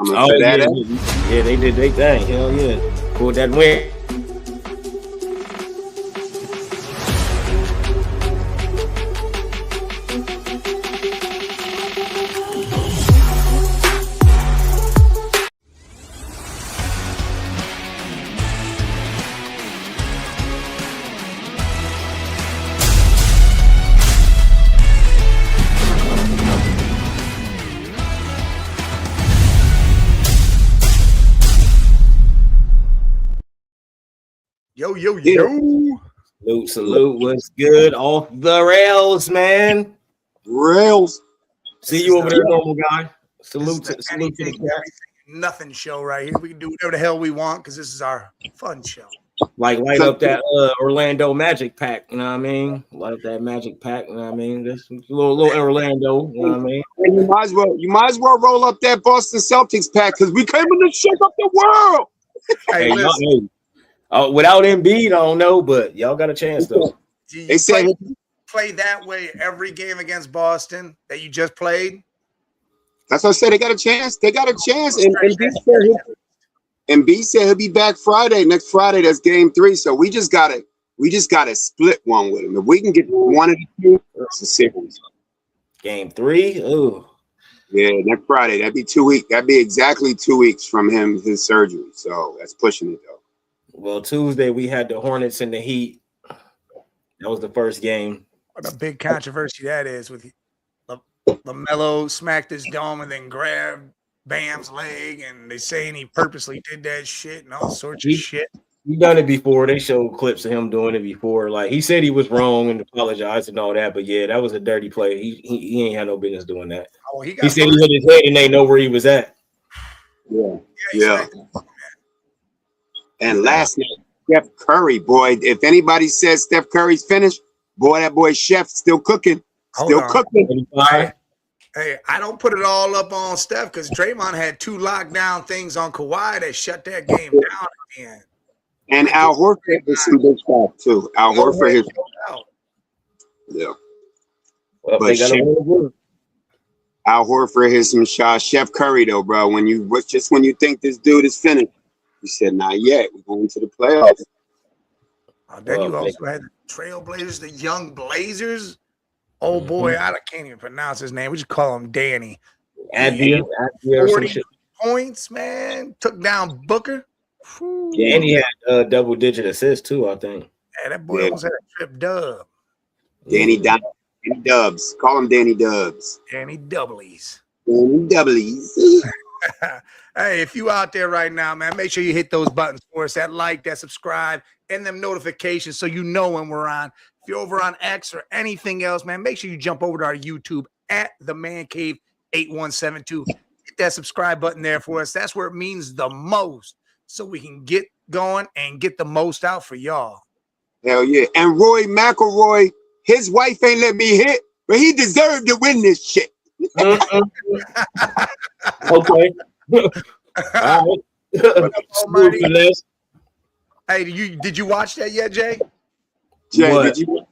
I'm gonna say that. Yeah, they did their thing. Hell yeah, pulled that win. Yo. Salute. What's good? Off the rails, man. Rails. See you over there, normal guy. Salute to the chat. Nothing show right here. We can do whatever the hell we want because this is our fun show. Like light up that Orlando Magic pack, you know what I mean? Light up that Magic pack, you know what I mean? That's a little Orlando, you know what I mean? And you might as well roll up that Boston Celtics pack because we came in to shake up the world. Hey, listen. Without Embiid, I don't know, but y'all got a chance though. They say play that way every game against Boston that you just played. That's what I said. They got a chance. They got a chance. And B said he'll be back Friday. Next Friday, that's game 3. So we just gotta split one with him. If we can get one of the two, it's a series. Game 3? Ooh. Yeah, next Friday. That'd be 2 weeks. That'd be exactly 2 weeks from his surgery. So that's pushing it though. Well, Tuesday we had the Hornets and the Heat. That was the first game. What a big controversy that is with LaMelo smacked his dome and then grabbed Bam's leg, and they saying he purposely did that shit and all sorts of shit. He done it before. They showed clips of him doing it before. Like he said he was wrong and apologized and all that, but yeah, that was a dirty play. He ain't had no business doing that. Oh, he said he hit his head and they know where he was at. Yeah. And last night, Steph Curry, boy. If anybody says Steph Curry's finished, boy, that boy Chef still cooking. Hey, I don't put it all up on Steph because Draymond had 2 lockdown things on Kawhi that shut that game down again. And Al Horford has some big stuff too. Al Horford is out. Yeah. Well, but Al Horford has some shots. Chef Curry though, bro. When you think this dude is finished, he said, "Not yet. We're going to the playoffs." Then you also had the Trailblazers, the Young Blazers. Oh boy, I can't even pronounce his name. We just call him Danny. 40 points, man. Took down Booker. Yeah, and he had double-digit assists too, I think. Yeah, that boy almost had a trip dub. Danny Dubs. Call him Danny Dubs. Danny Doublies. Danny Doublies. Hey, if you out there right now, man, make sure you hit those buttons for us. That like, that subscribe, and them notifications so you know when we're on. If you're over on X or anything else, man, make sure you jump over to our YouTube at the Man Cave 8172. Hit that subscribe button there for us. That's where it means the most, so we can get going and get the most out for y'all. Hell yeah. And Roy McIlroy, his wife ain't let me hit, but he deserved to win this shit. Okay. All right. Hey, did you watch that yet, Jay? Jay, did you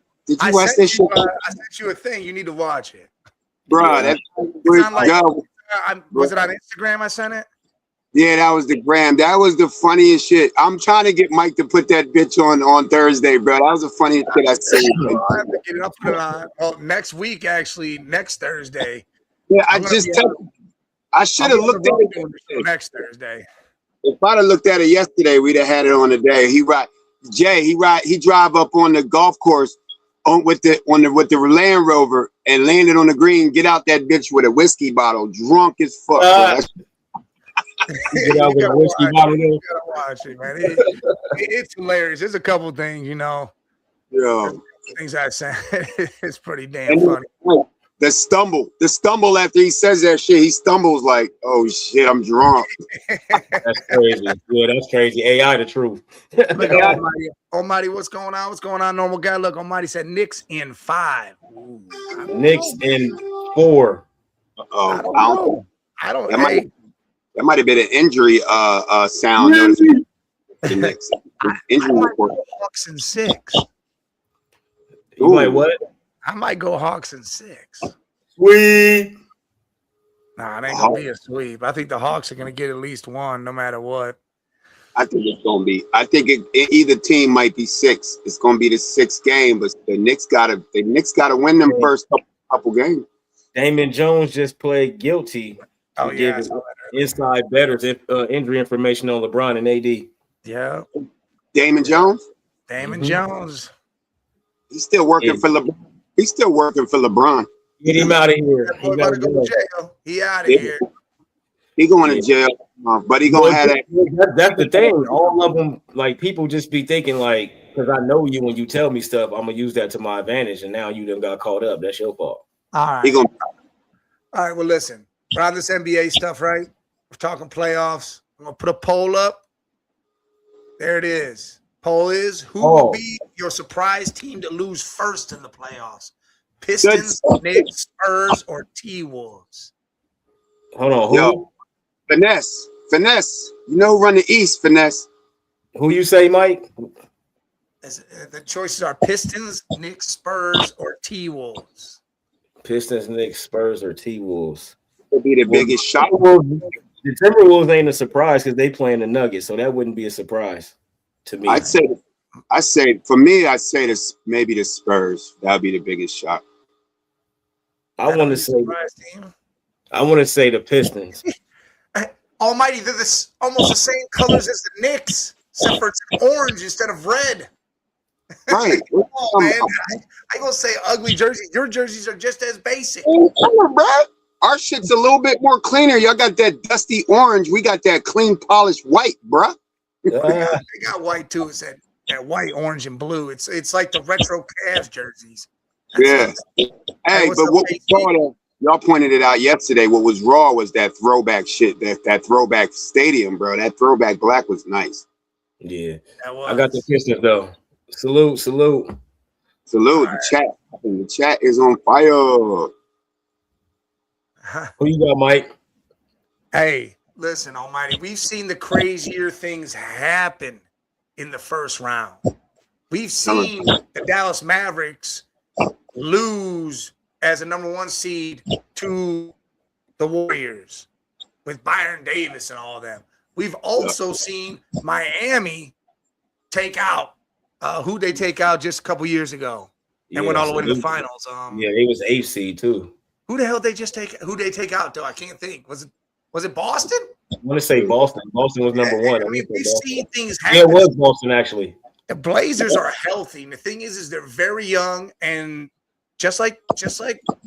watch that shit? I sent you a thing. You need to watch it. Bro, that's was it on Instagram I sent it? Yeah, that was the gram. That was the funniest shit. I'm trying to get Mike to put that bitch on Thursday, bro. That was the funniest shit I seen. I have to get it up and on. Well, next week, actually, next Thursday. Yeah, I should have looked at it next Thursday. If I'd have looked at it yesterday, we'd have had it on the day. He drive up on the golf course with the Land Rover and landed on the green, get out that bitch with a whiskey bottle, drunk as fuck. Get out with a whiskey bottle. You gotta watch it, man. It's hilarious. There's a couple things, things I said. It's pretty damn funny. The stumble after he says that shit, he stumbles like, oh shit, I'm drunk. That's crazy. Yeah, that's crazy. AI, the truth. Look, Almighty, what's going on? What's going on, normal guy? Look, Almighty said Knicks in 5. Ooh, Knicks in 4. I don't. That might have been an injury sound. The Knicks. Injury report. Hawks in 6. You might what? I might go Hawks in 6. Sweet. Nah, it ain't gonna be a sweep. I think the Hawks are gonna get at least one, no matter what. I think it's gonna be. I think either team might be 6. It's gonna be the 6th game, but the Knicks gotta win them first couple games. Damon Jones just played guilty Oh to yeah, give inside bettors injury information on LeBron and AD. yeah. Damon Jones. Damon Jones. He's still working for LeBron. He's still working for LeBron. Get him out of here. That boy about to go to jail. He out of here. He going to jail, but he gonna have that. That's the thing. All of them, like people, just be thinking like, because I know you when you tell me stuff, I'm gonna use that to my advantage, and now you done got caught up. That's your fault. All right. All right. Well, listen. We're on this NBA stuff, right? We're talking playoffs. I'm gonna put a poll up. There it is. Poll is who will be your surprise team to lose first in the playoffs? Pistons, Knicks, Spurs, or T-Wolves? Hold on. Who? Yo, Finesse. You know, run the East, Finesse. Who you say, Mike? The choices are Pistons, Knicks, Spurs, or T-Wolves. Pistons, Knicks, Spurs, or T-Wolves. Will be the biggest shot. The Timberwolves ain't a surprise because they playing the Nuggets, so that wouldn't be a surprise to me. I say for me, I say this maybe the Spurs. That'd be the biggest shot. I want to say the Pistons. Almighty, they're almost the same colors as the Knicks, except for it's orange instead of red. Right. Oh, man. I gonna say ugly jerseys. Your jerseys are just as basic. Come on, bro. Our shit's a little bit more cleaner. Y'all got that dusty orange. We got that clean, polished white, bro. They got white too. It's that white, orange, and blue. It's like the retro Cavs jerseys. Yeah. Hey, but what was raw, y'all pointed it out yesterday. What was raw was that throwback shit, that throwback stadium, bro. That throwback black was nice. Yeah. I got the Pistons though. Salute. Right. The chat is on fire. Who you got, Mike? Hey, listen, Almighty. We've seen the crazier things happen in the first round. We've seen the Dallas Mavericks lose as a number 1 seed to the Warriors with Byron Davis and all of them. We've also seen Miami take out who they take out just a couple years ago and went all the way to the finals. They was 8th seed too. Who the hell they take out though? I can't think. Was it Boston? I want to say Boston. Boston was number 1. I mean, we've seen things happen. Yeah, it was Boston actually. The Blazers are healthy. And the thing is they're very young, and just like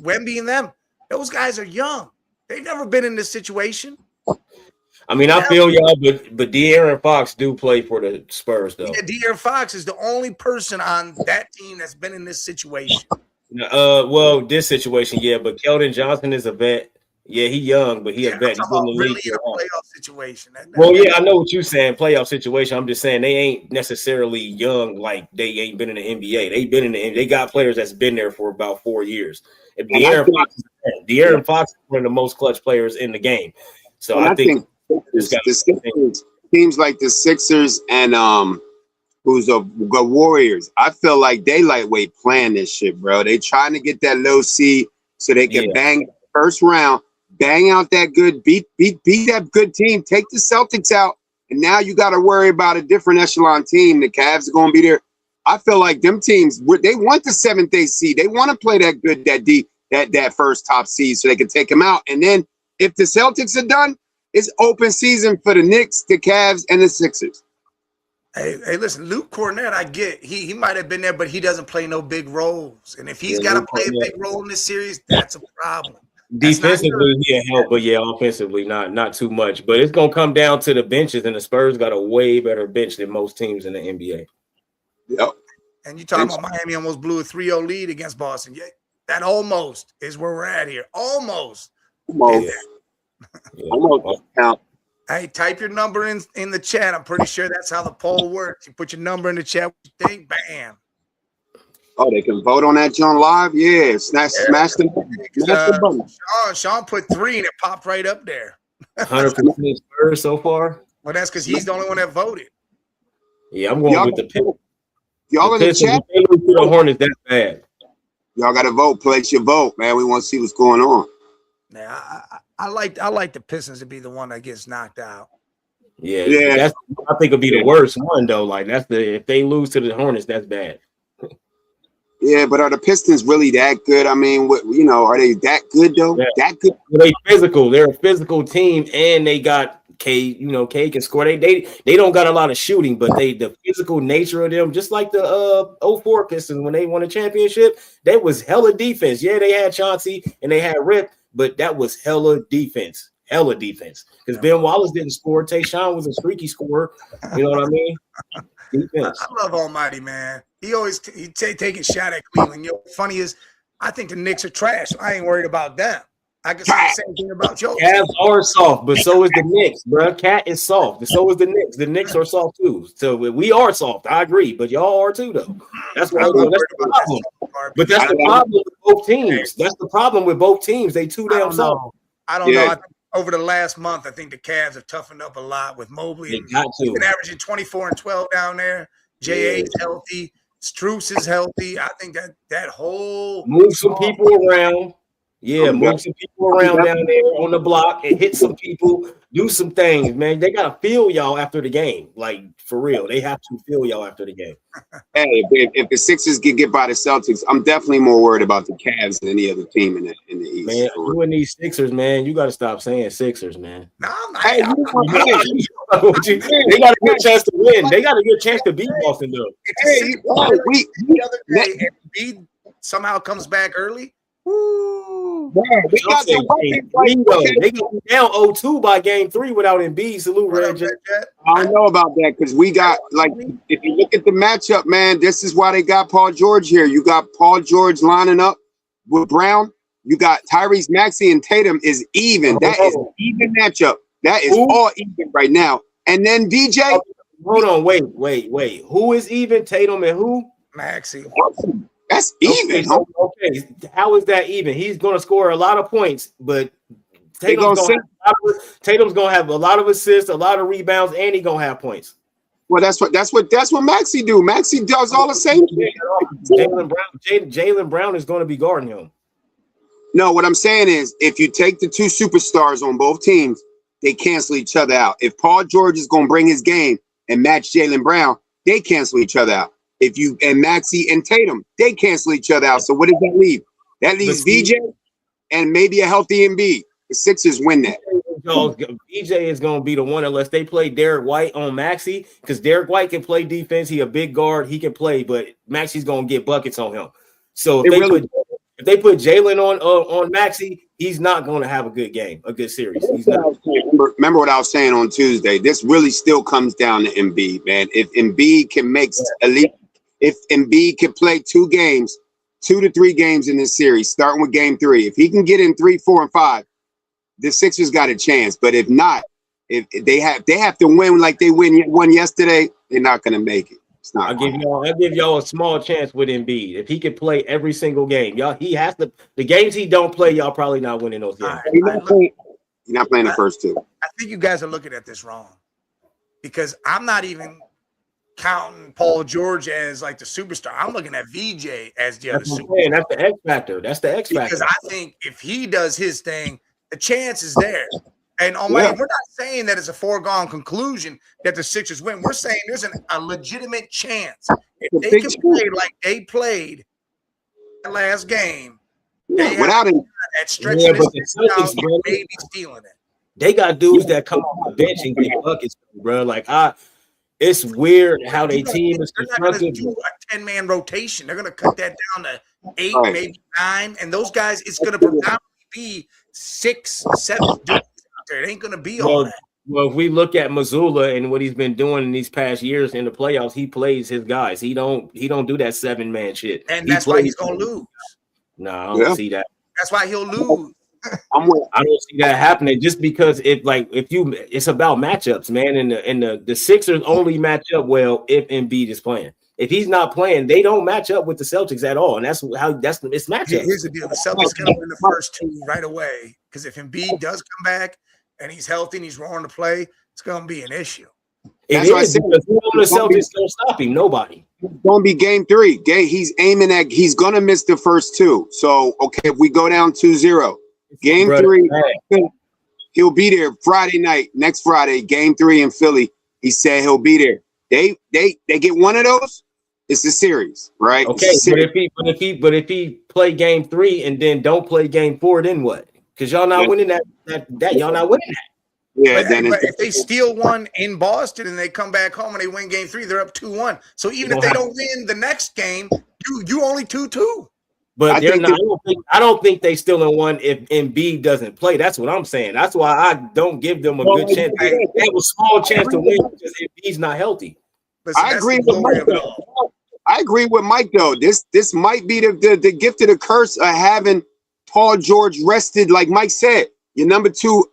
Wemby and them, those guys are young. They've never been in this situation. I mean, I feel y'all, but De'Aaron Fox do play for the Spurs though. Yeah, De'Aaron Fox is the only person on that team that's been in this situation. Well, this situation, yeah, but Keldon Johnson is a vet. Yeah, he young, but he a vet. He's in the really league in a playoff situation. I know what you're saying, playoff situation. I'm just saying they ain't necessarily young, like they ain't been in the NBA. They've been in the NBA. They got players that's been there for about 4 years. If De'Aaron Fox is one of the most clutch players in the game. So I think the Sixers, teams like the Sixers and who's the Warriors, I feel like they lightweight playing this shit, bro. They trying to get that low seed so they can bang first round, bang out that good, beat that good team, take the Celtics out, and now you got to worry about a different echelon team. The Cavs are going to be there. I feel like them teams, they want the 7th, 8th seed. They want to play that good, that first top seed so they can take them out. And then if the Celtics are done, it's open season for the Knicks, the Cavs, and the Sixers. Hey, listen, Luke Cornett, I get he might have been there, but he doesn't play no big roles. And if he's got to play a big role in this series, that's a problem. Defensively, he'll help, but offensively, not too much. But it's gonna come down to the benches, and the Spurs got a way better bench than most teams in the NBA. Yep. And you talking about Miami almost blew a 3-0 lead against Boston. Yeah, that almost is where we're at here. Almost. Almost. Hey, type your number in the chat. I'm pretty sure that's how the poll works. You put your number in the chat, what you think, bam. Oh, they can vote on that John live? Yeah, smash the button. Sean put 3 and it popped right up there. 100% Spurs so far. Well, that's because he's the only one that voted. Yeah, I'm going with the Pistons. Y'all in the chat? The Hornets that bad. Y'all got to vote. Place your vote, man. We want to see what's going on. Yeah, I like the Pistons to be the one that gets knocked out. Yeah. That's I think it'll be the worst one though. Like if they lose to the Hornets, that's bad. Yeah, but are the Pistons really that good? I mean, are they that good though? Yeah. That good? They physical. They're a physical team, and they got K. K can score. They don't got a lot of shooting, but the physical nature of them, just like the 04 Pistons when they won a championship, that was hella defense. Yeah, they had Chauncey and they had Rip, but that was hella defense. Because Ben Wallace didn't score. Tayshaun was a streaky scorer. You know what I mean? Defense. I love Almighty, man. He always taking shot at Cleveland. Funny is, I think the Knicks are trash. I ain't worried about them. I can say the same thing about yours. Cavs are soft, but so is the Knicks, bro. Cat is soft, but so is the Knicks. The Knicks are soft too. So we are soft. I agree, but y'all are too, though. That's what that's the problem. But that's the problem with both teams. That's the problem with both teams. They too damn soft. I don't know. I think over the last month, I think the Cavs have toughened up a lot with Mobley. They got to. He's been averaging 24 and 12 down there. J.A. is healthy. Strus is healthy. I think that whole move some people around. Yeah, move some people around down there on the block and hit some people, do some things, man. They gotta feel y'all after the game. Like for real. They have to feel y'all after the game. Hey, if the Sixers get by the Celtics, I'm definitely more worried about the Cavs than any other team in the East. Man, you and these Sixers, man, you gotta stop saying Sixers, man. No, I'm not. Hey, they got a good chance to win. They got a good chance to beat Boston, though. The other day, and Embiid somehow comes back early. Woo. They got down 0-2 by game 3 without Embiid. Salute, Reggie. I don't know about that because we got if you look at the matchup, man, this is why they got Paul George here. You got Paul George lining up with Brown. You got Tyrese Maxey and Tatum is even. That is an even matchup. That is all even right now. And then DJ. Hold on, wait. Who is even? Tatum and who? Maxey. That's even. Okay, how is that even? He's going to score a lot of points, but Tatum's going to have a lot of assists, a lot of rebounds, and he's going to have points. Well, that's what Maxey do. Maxey does all the same thing. Jaylen Brown is going to be guarding him. No, what I'm saying is, if you take the two superstars on both teams, they cancel each other out. If Paul George is going to bring his game and match Jaylen Brown, they cancel each other out. And Maxey and Tatum, they cancel each other out. So what does that leave? That leaves VJ and maybe a healthy Embiid. The Sixers win that. VJ is going to be the one unless they play Derek White on Maxey, because Derek White can play defense. He a big guard. He can play, but Maxey's going to get buckets on him. So if they put Jaylen on Maxey, he's not going to have a good game, a good series. He's not. Remember what I was saying on Tuesday. This really still comes down to Embiid, man. If Embiid can make at least, if Embiid can play 2 to 3 games in this series, starting with game 3, if he can get in 3, 4, and 5, the Sixers got a chance. But if not, if they have to win like they won yesterday, they're not going to make it. It's not. I'll give y'all a small chance with Embiid. If he can play every single game, y'all, he has to. The games he don't play, y'all probably not winning those games. He's not playing the first 2. I think you guys are looking at this wrong, because I'm not even counting Paul George as like the superstar. I'm looking at VJ as the other superstar. That's the X factor. Because I think if he does his thing, the chance is there. And we're not saying that it's a foregone conclusion that the Sixers win. We're saying there's a legitimate chance. If they can play like they played the last game, without him at stretching maybe stealing it. They got dudes that come off the bench and get buckets, bro. It's weird how they team is constructed. They're not going to do a 10-man rotation. They're going to cut that down to 8, maybe 9. And those guys, it's going to predominantly be 6, 7 dudes out there. It ain't going to be all that. Well, if we look at Mazzulla and what he's been doing in these past years in the playoffs, he plays his guys. He don't do that 7-man shit. And that's why he's going to lose. No, I don't see that. That's why he'll lose. I don't see that happening, just because it's about matchups, man. And the Sixers only match up well if Embiid is playing. If he's not playing, they don't match up with the Celtics at all, and that's it's matchup. Here's the deal: the Celtics can win the first 2 right away, because if Embiid does come back and he's healthy and he's raring to play, it's going to be an issue. It is, because who on the Celtics don't stop him? Nobody. It's going to be game 3. He's going to miss the first 2. So, okay, if we go down 2-0, Game Brother, 3, he'll be there Friday night, next Friday, game 3 in Philly. He said he'll be there. They get one of those, it's a series, right? Okay, but if he play game 3 and then don't play game 4, then what? Because y'all not winning that y'all not winning that. Yeah, but, then but if they steal one in Boston and they come back home and they win game 3, they're up 2-1. So even if they don't win the next game, you only 2-2. But they're not. I don't think they still in one if Embiid doesn't play. That's what I'm saying. That's why I don't give them a good chance. They have a small chance to win because Embiid's not healthy. Listen, I agree with Mike. I agree with Mike though. This might be the gift of the curse of having Paul George rested, like Mike said. Your number 2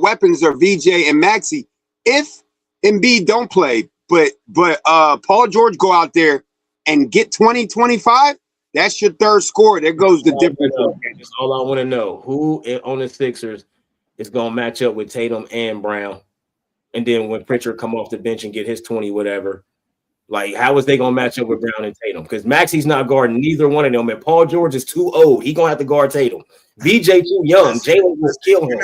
weapons are VJ and Maxey. If Embiid don't play, but Paul George go out there and get 20, 25, that's your third score. There goes the difference. That's all I want to know. Who on the Sixers is going to match up with Tatum and Brown? And then when Pritchard come off the bench and get his 20, whatever, like how is they going to match up with Brown and Tatum? Because Maxey's not guarding neither one of them. And Paul George is too old. He going to have to guard Tatum. VJ too young. Jalen will kill him.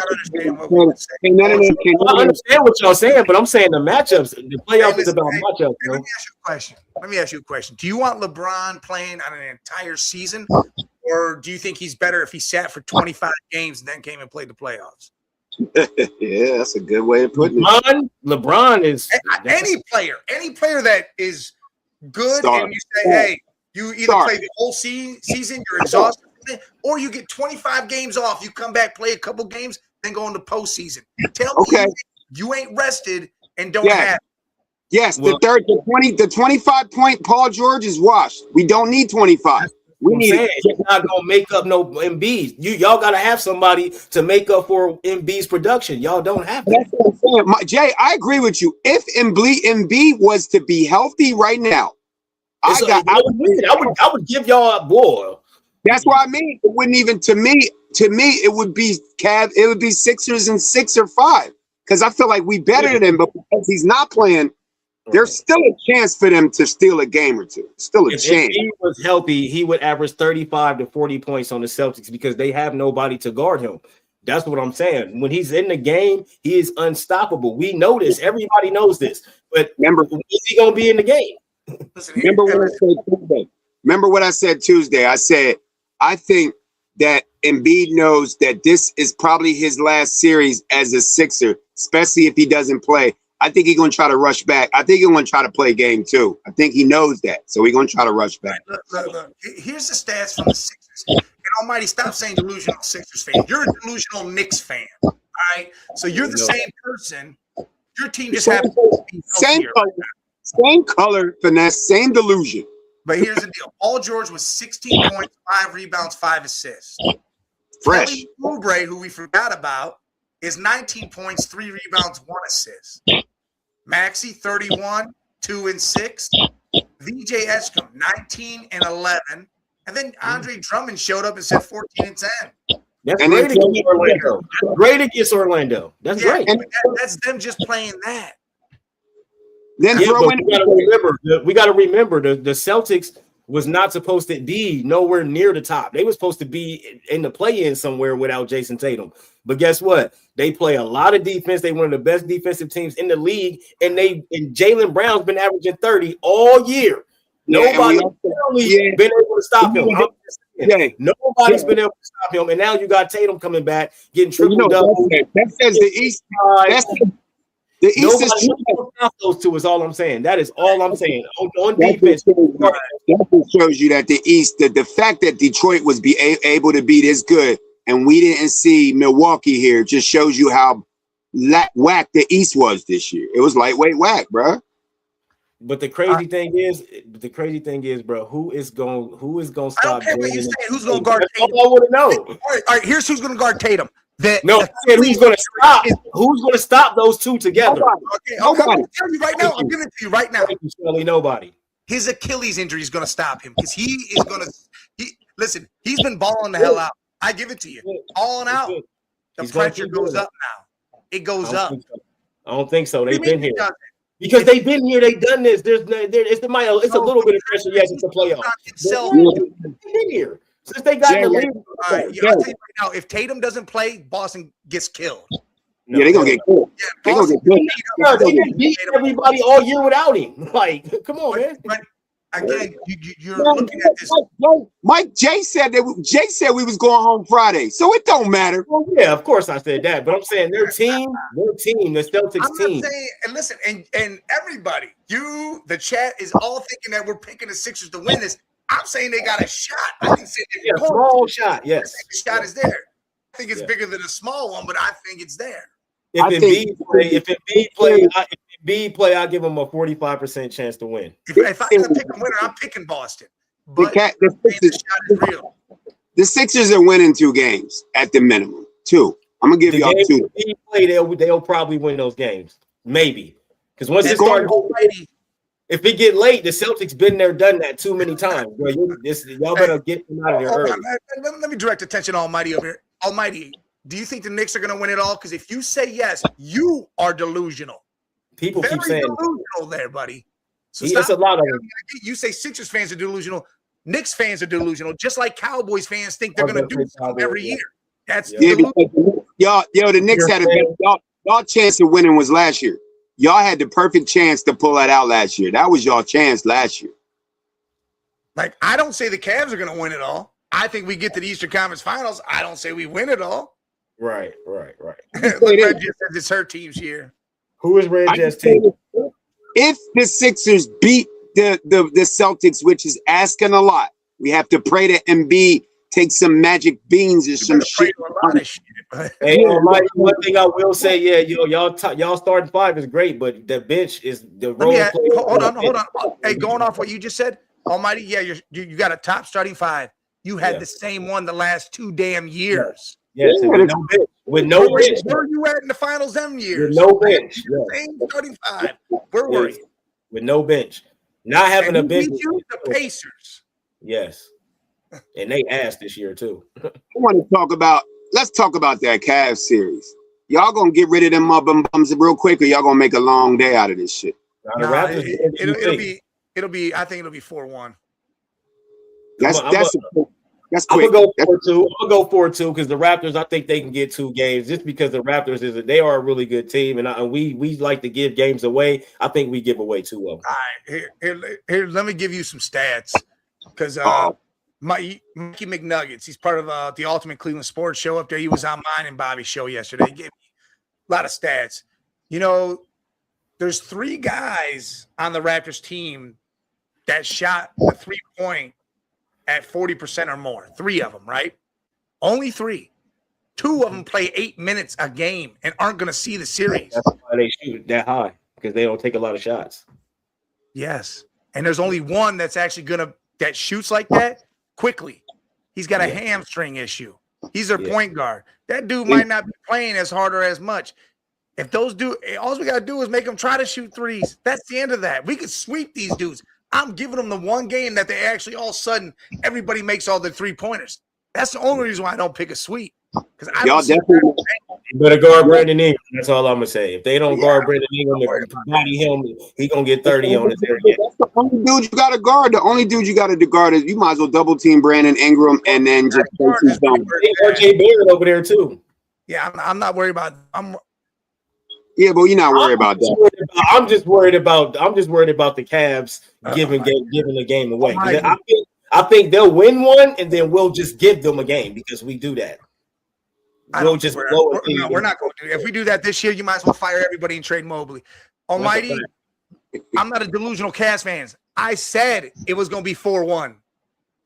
I understand what y'all saying, but I'm saying the matchups, the playoffs is about matchups. Let me ask you a question. Do you want LeBron playing on an entire season, or do you think he's better if he sat for 25 games and then came and played the playoffs? Yeah, that's a good way of putting it. LeBron is any player that is good, and you say, hey, you either play the whole season, you're exhausted, or you get 25 games off, you come back, play a couple games, then go into postseason. Tell me you ain't rested and don't have. Yes, the 25-point Paul George is washed. We don't need 25. We need you're not gonna make up no Embiid. Y'all gotta have somebody to make up for Embiid's production. Y'all don't have that. That's what I'm saying. Jay, I agree with you. If Embiid was to be healthy right now, I would give y'all a boil. That's what I mean. It wouldn't even to me, it would be it would be Sixers and 6 or 5. Because I feel like we better than him, but because he's not playing, there's still a chance for them to steal a game or two. Still a chance. If he was healthy, he would average 35 to 40 points on the Celtics because they have nobody to guard him. That's what I'm saying. When he's in the game, he is unstoppable. We know this. Everybody knows this. But is he going to be in the game? Remember what I said Tuesday? I said, I think that Embiid knows that this is probably his last series as a Sixer, especially if he doesn't play. I think he's going to try to rush back. I think he's going to try to play game 2. I think he knows that. So he's going to try to rush back. Look. Here's the stats from the Sixers. And Almighty, stop saying delusional Sixers fan. You're a delusional Knicks fan. All right? So you're the same person. Your team just happens to be same color, finesse, same delusion. But here's the deal. Paul George was 16 points, 5 rebounds, 5 assists. Fresh. Kelly Oubre, who we forgot about, is 19 points, 3 rebounds, 1 assist. Maxey, 31, 2 and 6. VJ Eshkom, 19 and 11. And then Andre Drummond showed up and said 14 and 10. That's great against Orlando. That's great against Orlando. That's great. That's them just playing that. Then we got to remember the Celtics was not supposed to be nowhere near the top. They were supposed to be in the play-in somewhere without Jason Tatum. But guess what? They play a lot of defense. They one of the best defensive teams in the league, and Jaylen Brown's been averaging 30 all year. Nobody's been able to stop him. Nobody's been able to stop him, and now you got Tatum coming back, getting triple double. That says the East. The East is stop those two is all I'm saying. That is all I'm saying. On defense, that shows you that the East, the fact that Detroit was able to be this good, and we didn't see Milwaukee here, just shows you how whack the East was this year. It was lightweight whack, bro. But the crazy thing is, bro, who is going to stop? I don't care what you say. Who's going to guard Tatum? I want to know. All right, here's who's going to guard Tatum. Who's going to stop? Who's going to stop those two together? I'm going to tell you right now. I'm giving it to you right now. Nobody. His Achilles injury is going to stop him because he is going to. Listen, he's been balling the hell out. I give it to you. Balling out. The pressure goes up now. It goes up. I don't think so. They've been here. Because they've been here, they've done this. It's a little bit of pressure. Yes, it's a playoff. They've been here. Since they got Jay, the lead, I'll tell you right now, if Tatum doesn't play, Boston gets killed. yeah, they're gonna get killed. Yeah, They're gonna Boston get killed. no, they didn't beat everybody all year without him. Like, come on, man. But again, you're looking at this. Mike Jay said we was going home Friday, so it don't matter. Well, yeah, of course I said that, but I'm saying their team, the Celtics I'm team. not saying, and listen, and everybody, the chat is all thinking that we're picking the Sixers to win this. I'm saying they got a shot. I didn't say they Yeah, small shot, yes. The shot is there. I think it's bigger than a small one, but I think it's there. If Embiid play, I give him a 45% chance to win. If I can pick a winner, I'm picking Boston. But the shot is real. The Sixers are winning 2 games at the minimum. 2. I'm gonna give y'all 2. If Embiid play, they'll probably win those games. Maybe. Because once it starts, if it get late, the Celtics been there, done that too many times. Bro, y'all better get them out of there early. Let me direct attention to Almighty over here. Almighty, do you think the Knicks are going to win it all? Because if you say yes, you are delusional. People Very keep saying delusional there, buddy. So it's a lot of them. You say Sixers fans are delusional. Knicks fans are delusional, just like Cowboys fans think they're going to do something every year. That's because the Knicks had y'all chance of winning was last year. Y'all had the perfect chance to pull that out last year. That was y'all chance last year. Like, I don't say the Cavs are going to win it all. I think we get to the Eastern Conference Finals. I don't say we win it all. Right. Look, Red Jets says it's her team's year. Who is Red Jets team? If the Sixers beat the Celtics, which is asking a lot, we have to pray that Embiid takes some magic beans or some shit. Hey, one thing I will say, y'all starting 5 is great, but the bench is the role. Hold on. Hey, going off what you just said, Almighty, you got a top starting 5. You had the same one the last 2 damn years. Yes, with no bench. Where are you at in the finals them years? With no bench. Same starting 5. Where were you? With no bench. Not having a bench. The Pacers. Yes. And they asked this year too. Let's talk about that Cavs series. Y'all gonna get rid of them bums real quick, or y'all gonna make a long day out of this shit? It'll be. I think it'll be 4-1. That's quick. I'm gonna go 4-2 because the Raptors. I think they can get 2 games just because the Raptors they are a really good team, and we like to give games away. I think we give away 2 of them. All right, here. Let me give you some stats because Mikey McNuggets, he's part of the Ultimate Cleveland Sports Show up there. He was on mine and Bobby's show yesterday. He gave me a lot of stats. You know, there's 3 guys on the Raptors team that shot the 3-point at 40% or more. 3 of them, right? Only 3. 2 of them play 8 minutes a game and aren't going to see the series. That's why they shoot that high, because they don't take a lot of shots. Yes. And there's only one that's actually that shoots like that quickly. He's got a hamstring issue. He's their point guard. That dude might not be playing as hard or as much. If those dudes, all we got to do is make them try to shoot threes. That's the end of that. We could sweep these dudes. I'm giving them the one game that they actually all of a sudden everybody makes all their 3-pointers. That's the only reason why I don't pick a sweep. Because y'all definitely better guard Brandon Ingram. That's all I'm gonna say. If they don't guard Brandon Ingram, body him, he gonna get 30 on his area. That's the only dude you gotta guard. The only dude you gotta guard is you might as well double team Brandon Ingram and then just RJ Barrett over there too. Yeah, I'm not worried about. Yeah, but you're not worried about that. I'm just worried about the Cavs giving the game away. I think they'll win one, and then we'll just give them a game because we do that. We're not going to do it. If we do that this year, you might as well fire everybody and trade Mobley. Almighty, I'm not a delusional Cavs fan. I said it was going to be 4-1.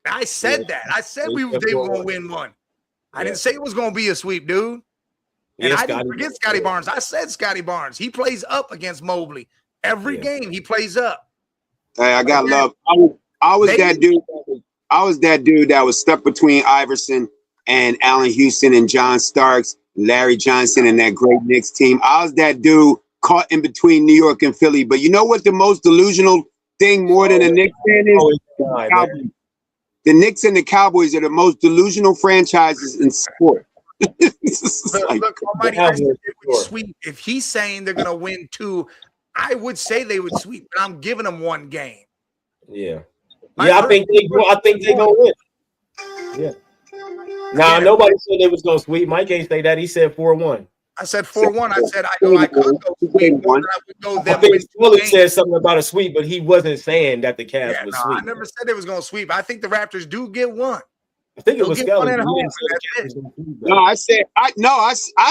I said that. I said they were going to win one. I didn't say it was going to be a sweep, dude. And I didn't forget Scotty Barnes. I said Scotty Barnes. He plays up against Mobley. Every game he plays up. Hey, I got love. I was that dude. I was that dude that was stuck between Iverson and Allen Houston and John Starks, Larry Johnson, and that great Knicks team. I was that dude caught in between New York and Philly. But you know what the most delusional thing more than a Knicks fan is? The Knicks and the Cowboys are the most delusional franchises in sport. Look, Almighty, I said they would sweep. If he's saying they're going to win 2, I would say they would sweep, but I'm giving them one game. Yeah. I think they go win. Yeah. Nah, nobody said they was gonna sweep. Mike ain't say that. He said 4-1. I said 4-1. I said I could go sweep more than I would go I them. think Willie said something about a sweep, but he wasn't saying that the Cavs would sweep. I never said they was gonna sweep. I think the Raptors do get one. I think it was Skelly. No, I said I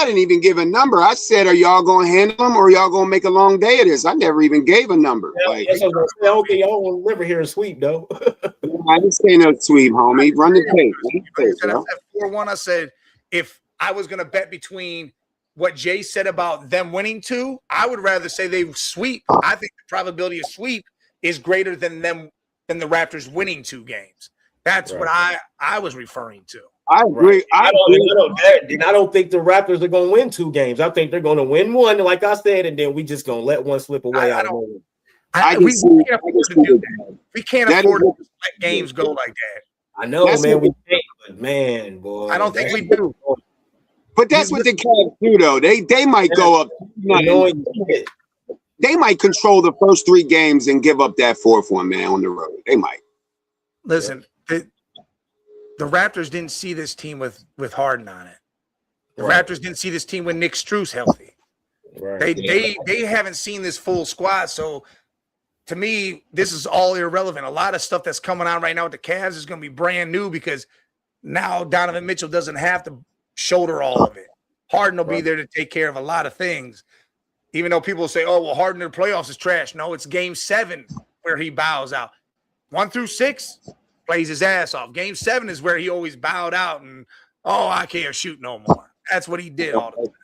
didn't even give a number. I said, are y'all gonna handle them or y'all gonna make a long day of this? I never even gave a number. Yeah, like, I hope y'all won't live here and sweep though. I didn't say no sweep, homie. Run the tape. I said 4-1. I said if I was gonna bet between what Jay said about them winning 2, I would rather say they sweep. I think the probability of sweep is greater than the Raptors winning 2 games. That's what I was referring to. I agree. I don't think the Raptors are going to win 2 games. I think they're going to win 1, like I said, and then we just going to let 1 slip away. We can't afford to let games go like that. I know, man. We can't, but man, boy. I don't think we do. But that's what the Cavs do, though. They might go up. They might control the first 3 games and give up that 4th one, man, on the road. They might. Listen, the Raptors didn't see this team with Harden on it. The Raptors didn't see this team with Nick Strus healthy. Right. They haven't seen this full squad. So to me, this is all irrelevant. A lot of stuff that's coming on right now with the Cavs is going to be brand new because now Donovan Mitchell doesn't have to shoulder all of it. Harden will be there to take care of a lot of things. Even though people say, oh, well, Harden in the playoffs is trash. No, it's game 7 where he bows out. 1 through 6 plays his ass off. Game 7 is where he always bowed out and, oh, I can't shoot no more. That's what he did all the time.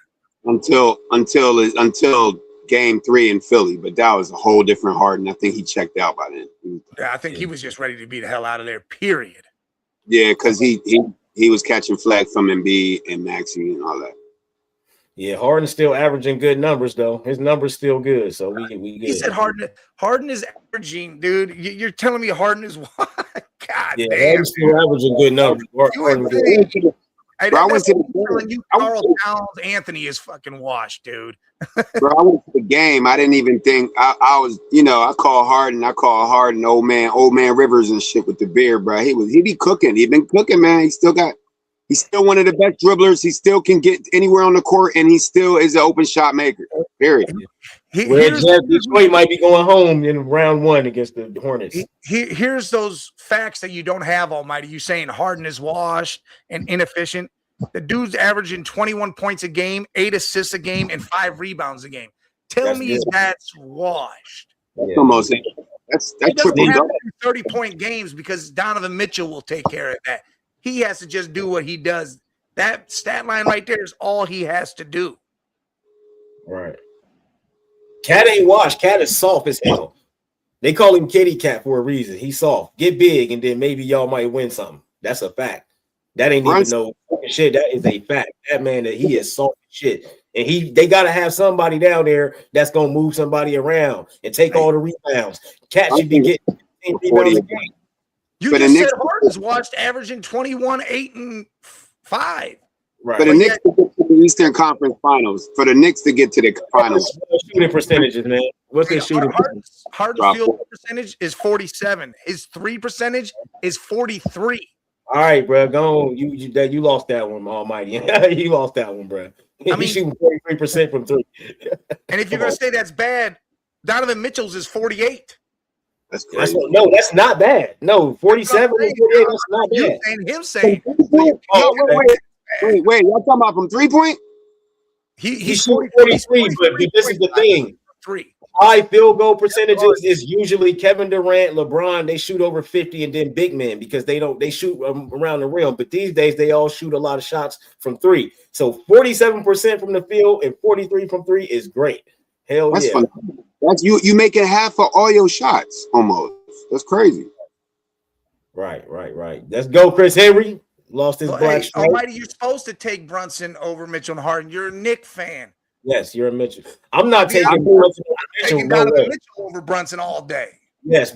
Until game 3 in Philly, but that was a whole different Harden. I think he checked out by then. Yeah, I think he was just ready to be the hell out of there, period. Yeah, because he was catching flack from Embiid and Maxey and all that. Yeah, Harden's still averaging good numbers, though. His numbers still good, so we He said Harden is averaging, dude. You're telling me Harden is what? God damn. Harden's still averaging good numbers. I went to the game. Carl Towns Anthony is fucking washed, dude. Bro, I went to the game. I didn't even think I was, I call Harden old man Rivers and shit with the beer, bro. He be cooking. He been cooking, man. He's still one of the best dribblers. He still can get anywhere on the court, and he still is an open shot maker. Period. Detroit might be going home in round 1 against the Hornets. Here's those facts that you don't have, Almighty. You saying Harden is washed and inefficient. The dude's averaging 21 points a game, 8 assists a game, and 5 rebounds a game. Tell me that's washed. That's almost it. That's triple double. 30-point games because Donovan Mitchell will take care of that. He has to just do what he does. That stat line right there is all he has to do. Right. Cat ain't washed. Cat is soft as hell. They call him Kitty Cat for a reason. He's soft. Get big, and then maybe y'all might win something. That's a fact. That ain't even no shit. That is a fact. That man, that he is soft as shit. And they got to have somebody down there that's going to move somebody around and take all the rebounds. Cat should be getting 10 rebounds a game. You just said Harden's watched averaging 21, 8, and 5. Right. For the Knicks to get to the Eastern Conference Finals. For the Knicks to get to the finals. Shooting percentages, man. What's his shooting? Harden's field percentage is 47. His 3 percentage is 43. All right, bro. Go on. You lost that one, Almighty. You lost that one, bro. He's shooting 43% from 3. And if you're gonna say that's bad, Donovan Mitchell's is 48. That's crazy. That's not bad. No, 47 and 48, that's not bad. You and him saying wait, y'all talking about from 3-point? He's 43, but this is the thing. 3. High field goal percentages is usually Kevin Durant, LeBron. They shoot over 50, and then big men because they shoot around the rim. But these days they all shoot a lot of shots from 3. So 47% from the field and 43 from 3 is great. Hell that's yeah. Fun. That's you making half of all your shots almost. That's crazy. Right. Let's go, Chris Henry. Lost his black stripe. Almighty, you're supposed to take Brunson over Mitchell and Harden. You're a Knick fan. Yes, you're a Mitchell. I'm not taking Brunson Donovan Mitchell over Brunson all day. When you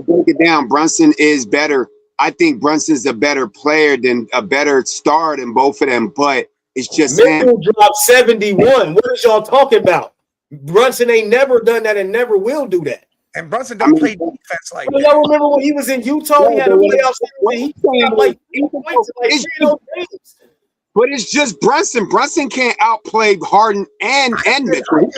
break it down, Brunson is better. I think Brunson's a better player than a better star than both of them, but it's just Mitchell dropped 71. What is y'all talking about? Brunson ain't never done that and never will do that. And Brunson don't play defense like that. Y'all remember when he was in Utah? He had a playoff season. He got like 8 points in like 3 of those games. But it's just Brunson. Brunson can't outplay Harden and Mitchell.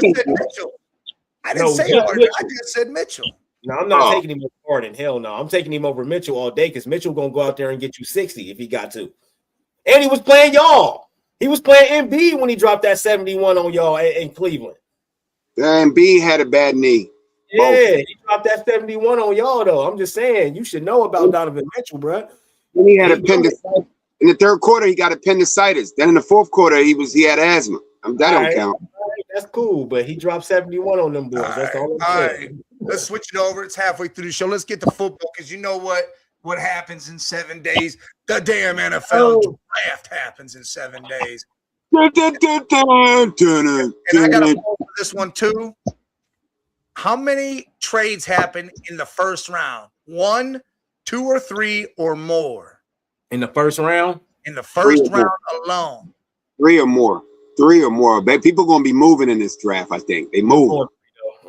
I didn't say Harden. I just said Mitchell. No, I'm not taking him over Harden. Hell no. I'm taking him over Mitchell all day because Mitchell going to go out there and get you 60 if he got to. And he was playing y'all. He was playing Embiid when he dropped that 71 on y'all in Cleveland. Embiid had a bad knee. Yeah, he dropped that 71 on y'all, though. I'm just saying, you should know about Donovan Mitchell, bro. When he had appendicitis. In the third quarter, he got appendicitis. Then in the fourth quarter, he had asthma. That don't count. That's cool, but he dropped 71 on them boys. That's all I'm saying. Let's switch it over. It's halfway through the show. Let's get to football because you know what happens in 7 days. The damn NFL draft happens in 7 days. And I got a poll for this one too. How many trades happen in the first round? 1, 2, or 3 or more? In the first round? In the first round alone. 3 or more. 3 or more. People going to be moving in this draft, I think. They move.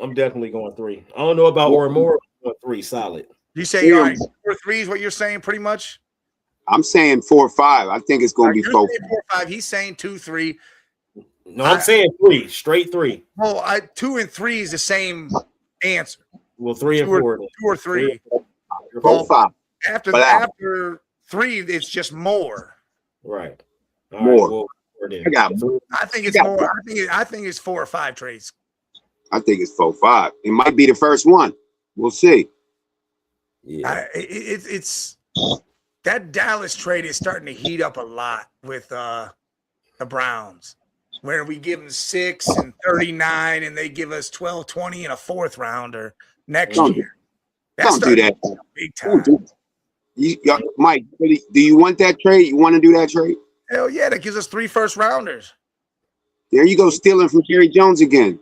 I'm definitely going 3. I don't know about or more. I'm going 3 solid. You say, all right, 4 or 3 is what you're saying pretty much? I'm saying 4 or 5. I think it's going to be 4 or 5. He's saying 2, 3. No, I'm saying 3. Straight 3. Well, 2 and 3 is the same answer. Well, 3 and 4. 2 or 3. 4 or 5. After 3, it's just more. Right. All more. Right, I got more. I think it's more. I think it's 4 or 5 trades. I think it's 4 or 5. It might be the first one. We'll see. Yeah. It's that Dallas trade is starting to heat up a lot with the Browns, where we give them 6 and 39, and they give us 12, 20 and a 4th rounder next year. Don't do that. Big time. Mike, do you want that trade? You want to do that trade? Hell yeah, that gives us 3 first rounders. There you go, stealing from Jerry Jones again.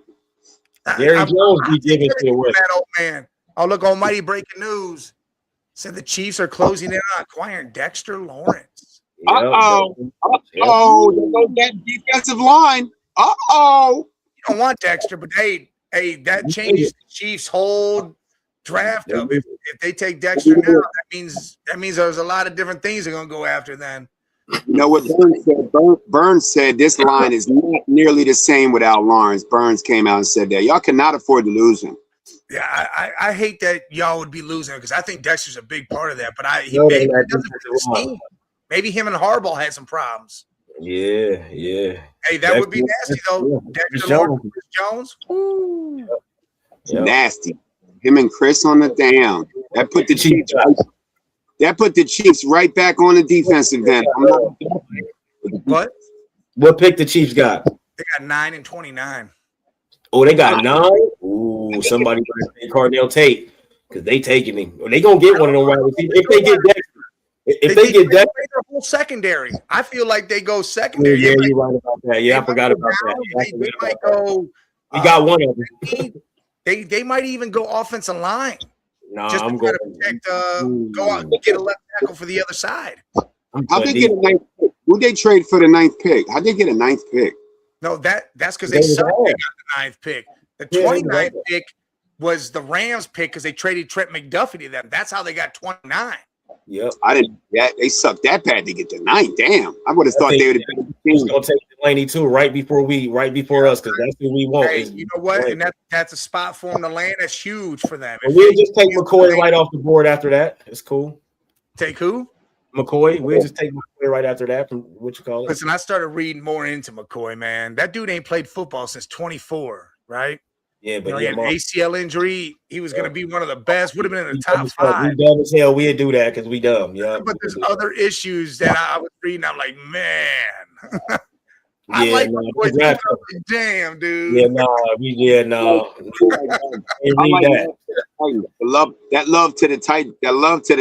Jerry Jones be giving it away. That old man. Oh, look, almighty breaking news. Said the Chiefs are closing in on acquiring Dexter Lawrence. Uh-oh. Uh-oh. There goes that defensive line. Uh-oh. You don't want Dexter, but that changes the Chiefs' whole draft up. If they take Dexter now, that means there's a lot of different things they're gonna go after then. You know what Burns said? Burns said this line is not nearly the same without Lawrence. Burns came out and said that. Y'all cannot afford to lose him. Yeah, I hate that y'all would be losing because I think Dexter's a big part of that. But maybe him and Harbaugh had some problems. Yeah. Hey, that would be nasty though. Dexter Lawrence, Chris Jones. Nasty. Him and Chris on the down. That put the Chiefs. That put the Chiefs right back on the defensive end. What? What pick the Chiefs got? They got 9 and 29. Oh, they got 9. Ooh, somebody better take Cardell Tate because they taking him. They gonna get one of them wide receivers if they get Dexter. If they get Dexter, their whole secondary. I feel like they go secondary. Yeah, you're right about that. Yeah, I forgot about that. They might go. We got one of them. They might even go offensive line. No, just I'm to try going to protect, go out and get a left tackle for the other side. How'd they get a 9th pick? Who'd they trade for the 9th pick? How'd they get a 9th pick? No, that's because they sucked. They got the 9th pick. The 29th pick was the Rams pick because they traded Trent McDuffie to them. That's how they got 29. Yep. I didn't. Yeah, they sucked that bad to get the 9th. Damn, I would have thought they would have been. He's gonna take Delaney too, right before us, because that's who we want. Hey, you know what? And that's a spot for them to land. That's huge for them. We'll just take McCoy right off the board after that. It's cool. Take who? McCoy. We'll just take McCoy right after that from what you call it. Listen, I started reading more into McCoy, man. That dude ain't played football since 24, right? Yeah, but he had an ACL injury. He was going to be one of the best. Would have been in the top 5. We dumb as hell. We'd do that because we dumb. Yeah. But there's other issues that I was reading. I'm like, man. I Yeah, like no, McCoy. draft Damn, dude. Yeah, no. I like that love to the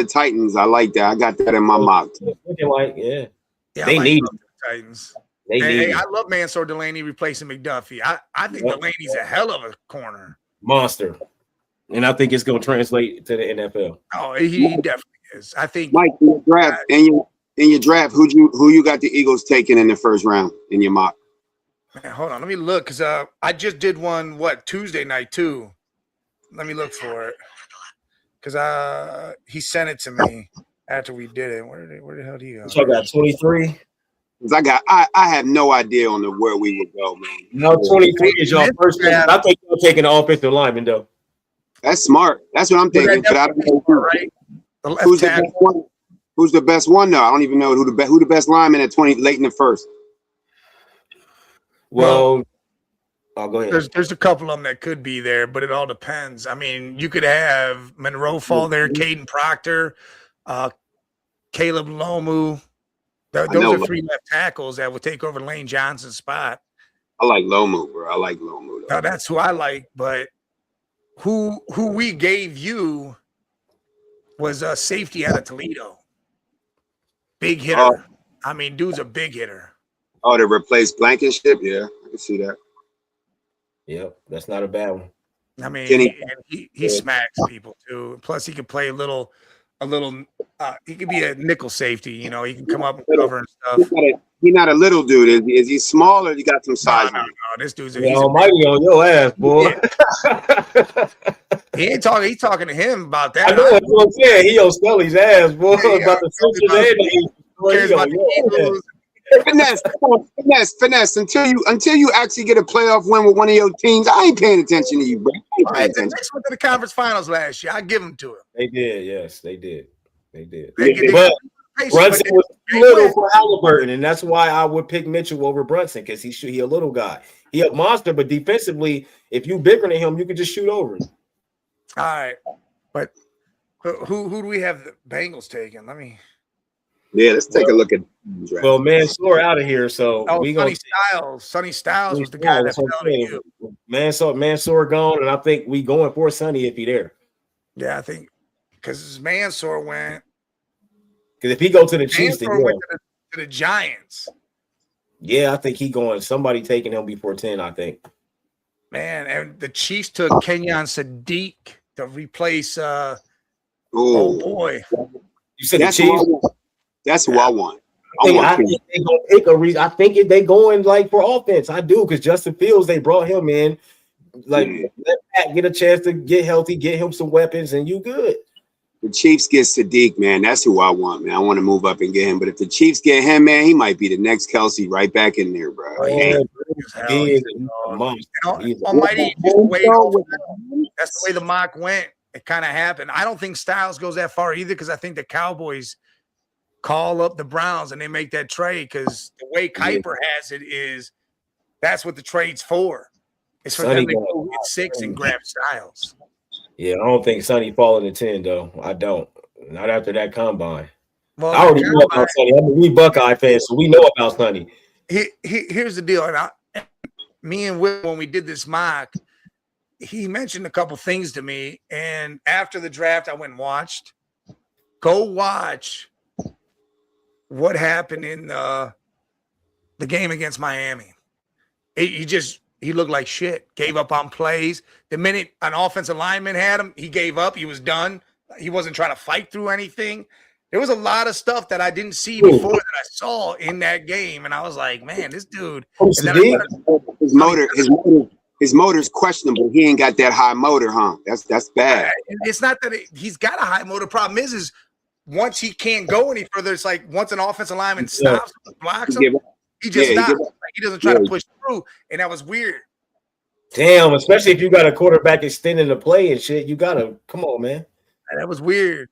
Titans. I like that. I got that in my mock. Yeah, they need the Titans. Hey, I love Mansour Delaney replacing McDuffie. I think Delaney's a hell of a corner. Monster. And I think it's going to translate to the NFL. Oh, he definitely is. I think Mike, in your draft, who you got the Eagles taking in the first round in your mock? Man, hold on, let me look because I just did one Tuesday night too. Let me look for it because he sent it to me after we did it. Where the hell do you go? So I got 23. I have no idea on where we would go, man. No, 23 is your first. I think you're taking the offensive lineman though. That's smart. That's what I'm thinking. But I don't know right? who's the best one. Who's the best one though? I don't even know who the best lineman at 20 late in the first. Well, I'll go ahead. There's a couple of them that could be there, but it all depends. I mean, you could have Monroe fall there, Caden Proctor, Caleb Lomu. Those are 3 left tackles that would take over Lane Johnson's spot. I like Lomu, bro. I like Lomu. Now, that's who I like, but who we gave you was a safety out of Toledo. Big hitter. I mean, dude's a big hitter. Oh, to replace Blankenship? Yeah, I can see that. Yep, that's not a bad one. I mean, he smacks people too. Plus, he can play a little. He could be a nickel safety. You know, he can come up and cover and stuff. He's not a little dude. Is he small or he got some size? No. This dude's almighty on your ass, boy. Yeah. He ain't talking. He's talking to him about that. I know what I'm saying. He on Scully's ass, boy. About the Finesse. Until you actually get a playoff win with one of your teams, I ain't paying attention to you, bro. They went to the conference finals last year. I give them to him. They did, yes, they did. But Brunson was too little for Halliburton, and that's why I would pick Mitchell over Brunson because he a little guy. He a monster, but defensively, if you bigger than him, you can just shoot over him. All right, but who do we have the Bengals taking? Let's take a look at. Well, Mansour out of here, so we gonna Sonny Styles was the guy that fell to you. Mansour gone, and I think we going for Sonny if he there. Yeah, I think because Mansour went. Because if he go to the Chiefs, Mansour went to the Giants. Yeah, I think he going. Somebody taking him before 10. I think. Man, and the Chiefs took Kenyon Sadiq to replace. Oh boy! You said the Chiefs. That's who I want. I think they gonna pick a reason. I think they going like for offense. I do because Justin Fields, they brought him in. Like let Pat get a chance to get healthy, get him some weapons, and you good. The Chiefs get Sadiq, man. That's who I want, man. I want to move up and get him. But if the Chiefs get him, man, he might be the next Kelsey right back in there, bro. Almighty, that's the way the mock went. It kind of happened. I don't think Styles goes that far either because I think the Cowboys call up the Browns and they make that trade because the way Kuiper has it is that's what the trade's for. It's for them to go get 6 and grab Styles. Yeah, I don't think Sonny falling to 10 though. I don't. Not after that combine. Well, I already know about Sonny. I mean, we Buckeye fans, so we know about Sonny. Here's the deal. And me and Will, when we did this mock, he mentioned a couple things to me. And after the draft, I went and watched. Go watch what happened in the game against Miami. He looked like shit. Gave up on plays. The minute an offensive lineman had him, he gave up. He was done. He wasn't trying to fight through anything. There was a lot of stuff that I didn't see before that I saw in that game, and I was like, "Man, this dude." His motor's questionable. He ain't got that high motor, huh? That's bad. It's not that he's got a high motor. Problem is once he can't go any further, it's like once an offensive lineman stops, blocks him. He just stops. He doesn't try to push through, and that was weird. Damn, especially if you got a quarterback extending the play and shit, you gotta come on, man. That was weird.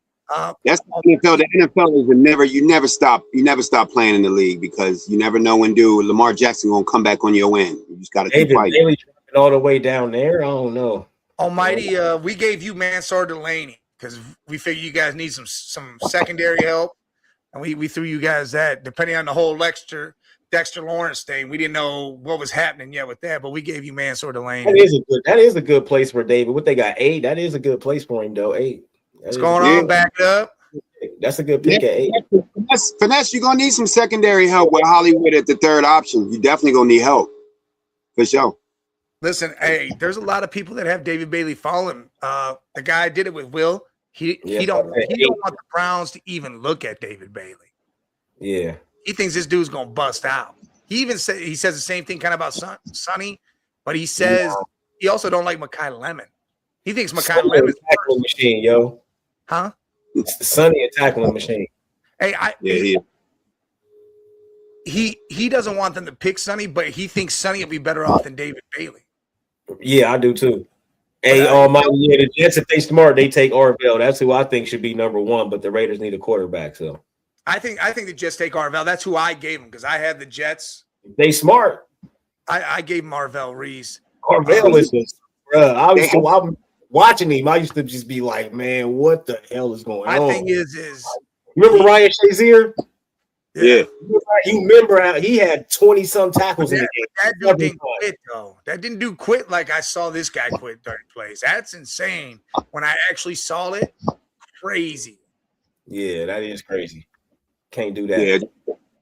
That's the NFL. The NFL is you never stop playing in the league because you never know when Lamar Jackson gonna come back on your end. You just gotta keep fighting. David all the way down there. I don't know. Almighty, we gave you Mansour Delaney because we figured you guys need some secondary help, and we threw you guys that. Depending on the whole Dexter Lawrence thing, we didn't know what was happening yet with that, but we gave you Mansour Delaney. That is a good place for David. What they got 8? That is a good place for him though. 8. What's going on? Back it up. That's a good pick at 8. Finesse, you're gonna need some secondary help with Hollywood at the third option. You definitely gonna need help for sure. Listen, hey, there's a lot of people that have David Bailey falling. The guy did it with Will. He don't want the Browns to even look at David Bailey. Yeah. He thinks this dude's gonna bust out. He says the same thing kind of about Sonny, but he says he also don't like Mekhi Lemon. He thinks Makai Sonny a Lemon's tackling machine, yo. huh? It's the Sonny a tackling machine. Hey, Yeah. he doesn't want them to pick Sonny, but he thinks Sonny will be better off than David Bailey. Yeah, I do too. Hey, the Jets, if they smart, they take Arvell. That's who I think should be number one, but the Raiders need a quarterback. So I think the Jets take Arvell. That's who I gave him because I had the Jets. if they smart. I gave him Arvell Reese. Arvell is just, I'm watching him. I used to just be like, man, what the hell is going on? My thing is remember Ryan Shazier? Yeah. You remember how he had 20-some tackles in the game. That dude didn't quit, though. That didn't do quit like I saw this guy quit 30 plays. That's insane. When I actually saw it, crazy. Yeah, that is crazy. Can't do that.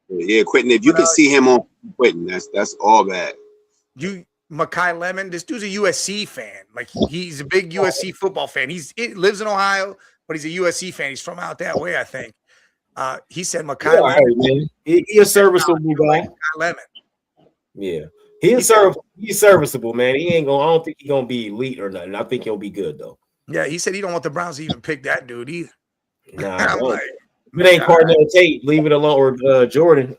Yeah, quitting. If you can see him on quitting, that's all bad. Makai Lemon, this dude's a USC fan. Like he's a big USC football fan. He lives in Ohio, but he's a USC fan. He's from out that way, I think. He said Makai Lemon. Man. He a serviceable guy. Makai Lemon. Yeah. He's serviceable, man. He ain't gonna. I don't think he's gonna be elite or nothing. I think he'll be good though. Yeah, he said he don't want the Browns to even pick that dude either. Nah, I'm like, if it ain't Cardinal Tate, leave it alone. Or Jordan,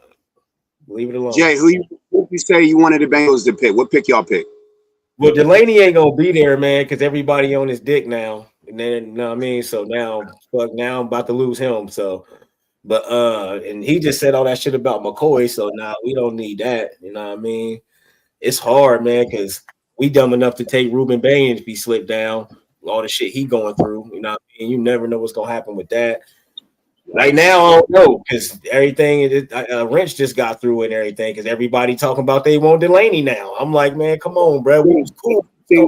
leave it alone. Jay, who you say you wanted the Bengals to pick? What pick y'all pick? Well, Delaney ain't gonna be there, man, because everybody on his dick now. And then, you know what I mean? So now I'm about to lose him. So, but and he just said all that shit about McCoy. So now we don't need that. You know what I mean? It's hard, man, because we dumb enough to take Ruben Baines be slipped down. All the shit he going through. You know what I mean? You never know what's gonna happen with that. Right now, I don't know because everything Wrench just got through it and everything because everybody talking about they want Delaney now. I'm like, man, come on, bro. We was cool. He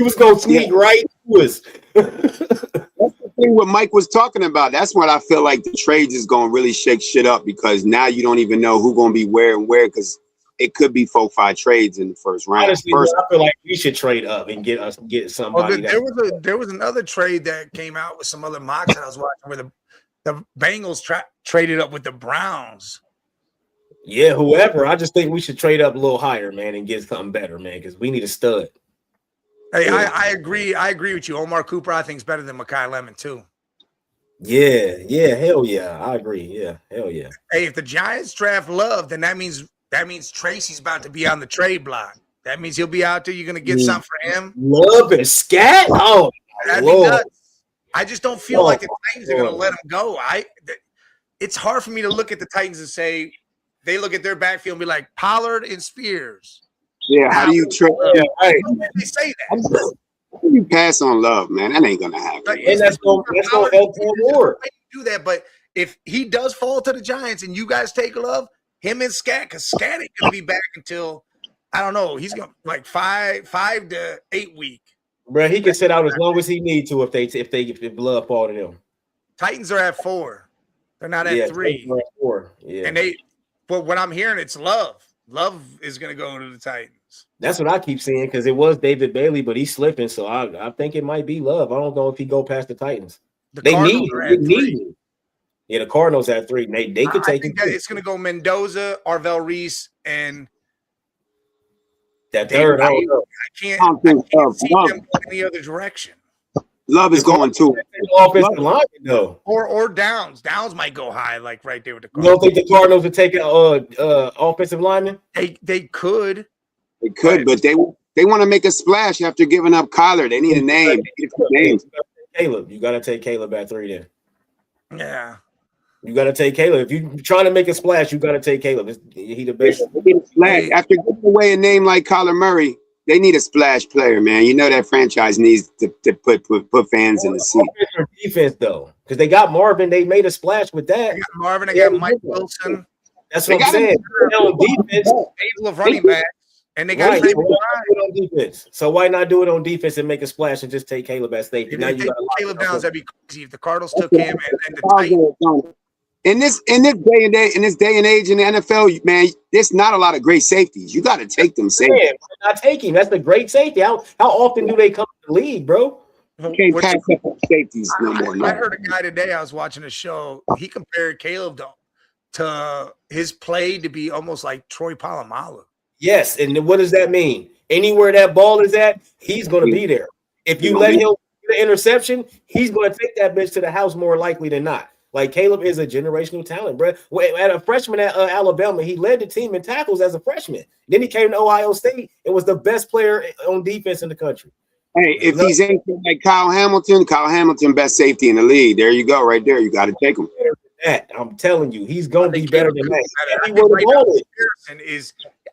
was gonna sneak right to us. That's the thing what Mike was talking about. That's what I feel like the trades is gonna really shake shit up because now you don't even know who's gonna be where and where because it could be 4-5 trades in the first round. Honestly, I feel like we should trade up and get somebody. There was another trade that came out with some other mocks that I was watching where the Bengals traded up with the Browns. Yeah, whoever. I just think we should trade up a little higher, man, and get something better, man, because we need a stud. Hey, yeah. I agree. I agree with you. Omar Cooper, I think, is better than Makai Lemon too. Yeah, hell yeah, I agree. Yeah, hell yeah. Hey, if the Giants draft Love, then that means Tracy's about to be on the trade block. That means he'll be out there. You're gonna get something for him. Love and Scat. Oh, that'd be nuts. I just don't feel like the Titans are gonna let him go. It's hard for me to look at the Titans and say they look at their backfield and be like Pollard and Spears. Yeah, how do you trade? Yeah, right. They say that. How do you pass on Love, man? That ain't gonna happen. Like, and that's gonna help him more. Do that, but if he does fall to the Giants and you guys take Love, him and Scat, because Scat ain't gonna be back until I don't know. He's gonna like 5 to 8 weeks. Bro, he can sit out as long as he need to if Love fall to them. Titans are at 4. They're not at 3. Are at 4. Yeah. And but what I'm hearing, it's Love. Love is gonna go to the Titans. That's what I keep seeing because it was David Bailey, but he's slipping. So I think it might be Love. I don't know if he go past the Titans. They need him. Yeah, the Cardinals at 3. They could take him. It's going to go Mendoza, Arvell Reese, and that third. I can't see them going any other direction. Love is going too. Offensive line, though. Or Downs. Downs might go high, like right there with the Cardinals. You don't think the Cardinals would take an offensive lineman? They could. They could, but they want to make a splash after giving up Kyler. They need a name. Caleb. You got to take Caleb at 3 then. Yeah. You got to take Caleb. If you're trying to make a splash, you got to take Caleb. He the best. After giving away a name like Kyler Murray, they need a splash player, man. You know that franchise needs to put fans in the seat. Defense, though, because they got Marvin. They made a splash with that. They got Marvin. They got Mike Wilson. That's what I'm saying. On defense, table of running backs. And they got on defense. So why not do it on defense and make a splash and just take Caleb at safety? Now you got Caleb Downs. That'd be crazy if the Cardinals took him and the Titans. In this day and age in the NFL, man, there's not a lot of great safeties. You got to take them safety. Man, not take him. That's the great safety. How often do they come to the league, bro? You can't pass up safeties no more. I heard a guy today. I was watching a show. He compared Caleb to his play to be almost like Troy Polamalu. Yes, and what does that mean? Anywhere that ball is at, he's going to be there. If you let him get the interception, he's going to take that bitch to the house more likely than not. Like Caleb is a generational talent, bro. At a freshman at Alabama, he led the team in tackles as a freshman. Then he came to Ohio State and was the best player on defense in the country. Hey, if he's anything like Kyle Hamilton, best safety in the league. There you go, right there. You got to take him. I'm telling you, he's going to be better than that.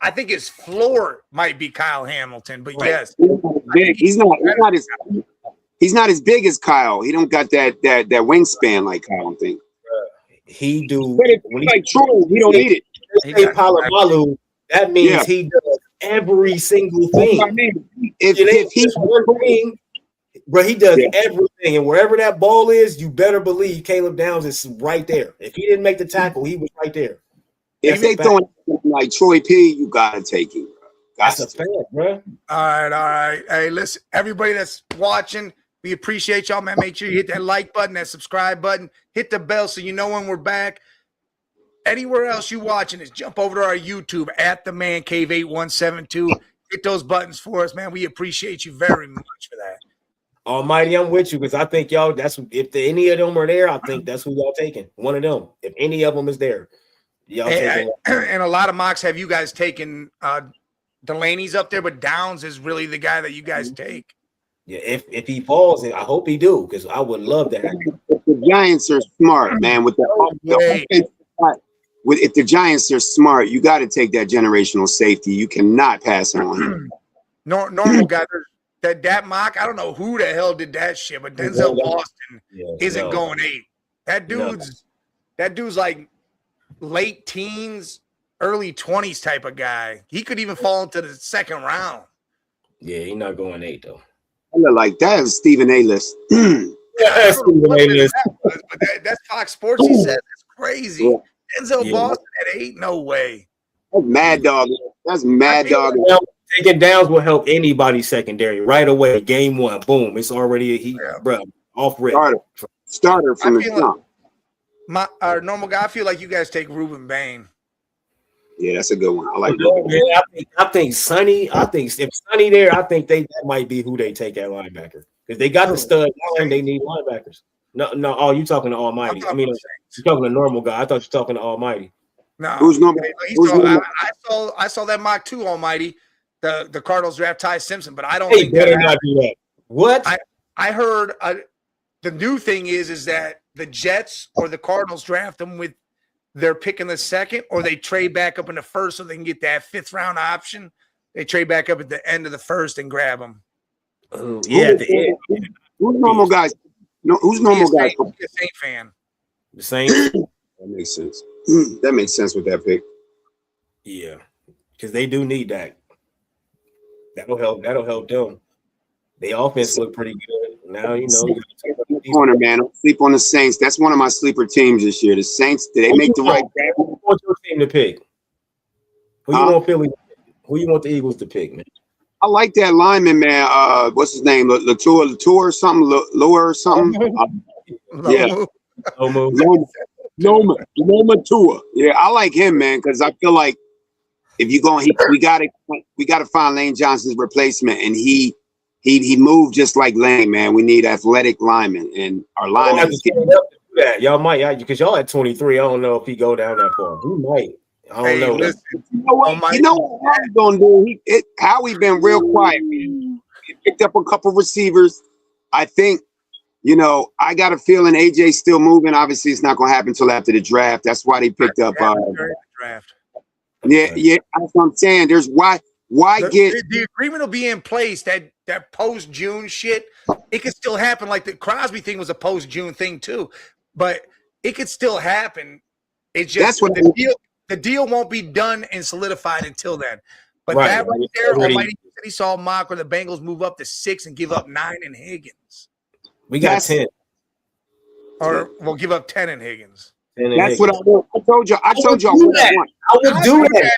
I think his floor might be Kyle Hamilton, but yes, he's not as big as Kyle. He don't got that wingspan like Kyle. I think he do. But if he's like Troy, we don't need it. Hey, Palomalu, that means he does every single thing. I mean, if he's one thing, bro, he does everything, and wherever that ball is, you better believe Caleb Downs is right there. If he didn't make the tackle, he was right there. If they throwing like Troy P, you gotta take him. That's a fact, bro. All right. Hey, listen, everybody that's watching, we appreciate y'all, man. Make sure you hit that like button, that subscribe button, hit the bell so you know when we're back. Anywhere else you watching is jump over to our YouTube at the Man Cave 8172. Hit those buttons for us, man. We appreciate you very much for that. Almighty, I'm with you because I think y'all. Any of them are there, I think that's who y'all taking. One of them. If any of them is there, y'all taking. And a lot of mocks have you guys taken Delaney's up there, but Downs is really the guy that you guys take. Yeah, if he falls, I hope he do because I would love that. The Giants are smart, man. With if the Giants are smart, you got to take that generational safety. You cannot pass on him. Normal guy. That mock, I don't know who the hell did that shit, but Denzel Boston isn't going 8. That dude's like late teens, early 20s type of guy. He could even fall into the second round. Yeah, he's not going 8 though. I look like that is Stephen A. list. That's Stephen A. list. But that's Fox Sports. He said that's crazy. Yeah. Denzel Boston at 8, no way. That's mad dog. That's mad dog. Taking Downs will help anybody secondary right away. Game 1, boom. It's already bro, off rip. Starter from the jump. Our normal guy. I feel like you guys take Ruben Bain. Yeah, that's a good one. I like that. I think Sonny. I think if Sonny there, I think that might be who they take at linebacker because they got the stud line. They need linebackers. No. Oh, you talking to Almighty? I mean, you're talking to normal guy. I thought you're talking to Almighty. No, who's normal? I saw that mock too, Almighty. The Cardinals draft Ty Simpson, but I don't think better not do that. What I heard the new thing is that the Jets or the Cardinals draft them with their pick in the second, or they trade back up in the first so they can get that 5th round option. They trade back up at the end of the first and grab them. Oh, yeah. Who's normal guys? No, who's normal guys? The Saint fan. The Saints. That makes sense. That makes sense with that pick. Yeah, because they do need that. That'll help them. The offense look pretty good now. You know, corner man. Don't sleep on the Saints. That's one of my sleeper teams this year. The Saints. Did they make the right? Who you want your team to pick? Who you want Philly? Who you want the Eagles to pick, man? I like that lineman, man. What's his name? Latour or something? Lower or something? Yeah. Loma Tua. Yeah, I like him, man, because I feel like if you're going, we gotta find Lane Johnson's replacement, and he moved just like Lane, man. We need athletic linemen, and our linemen that. Y'all might, because y'all at 23. I don't know if he go down that far. He might. I don't know. Listen, you know what Howie's gonna do? Howie been real quiet, man. He picked up a couple receivers. I think, I got a feeling AJ's still moving. Obviously, it's not gonna happen until after the draft. That's why they picked up draft. Yeah, that's what I'm saying. There's why the agreement will be in place that post-June shit. It could still happen. Like the Crosby thing was a post-June thing too, but it could still happen. It's just that's what the deal won't be done and solidified until then. But that right there, Almighty said he saw a mock where the Bengals move up to 6 and give up 9 in Higgins. We got 10. Or we'll give up 10 in Higgins. That's what I want. I told you I want. I would do that.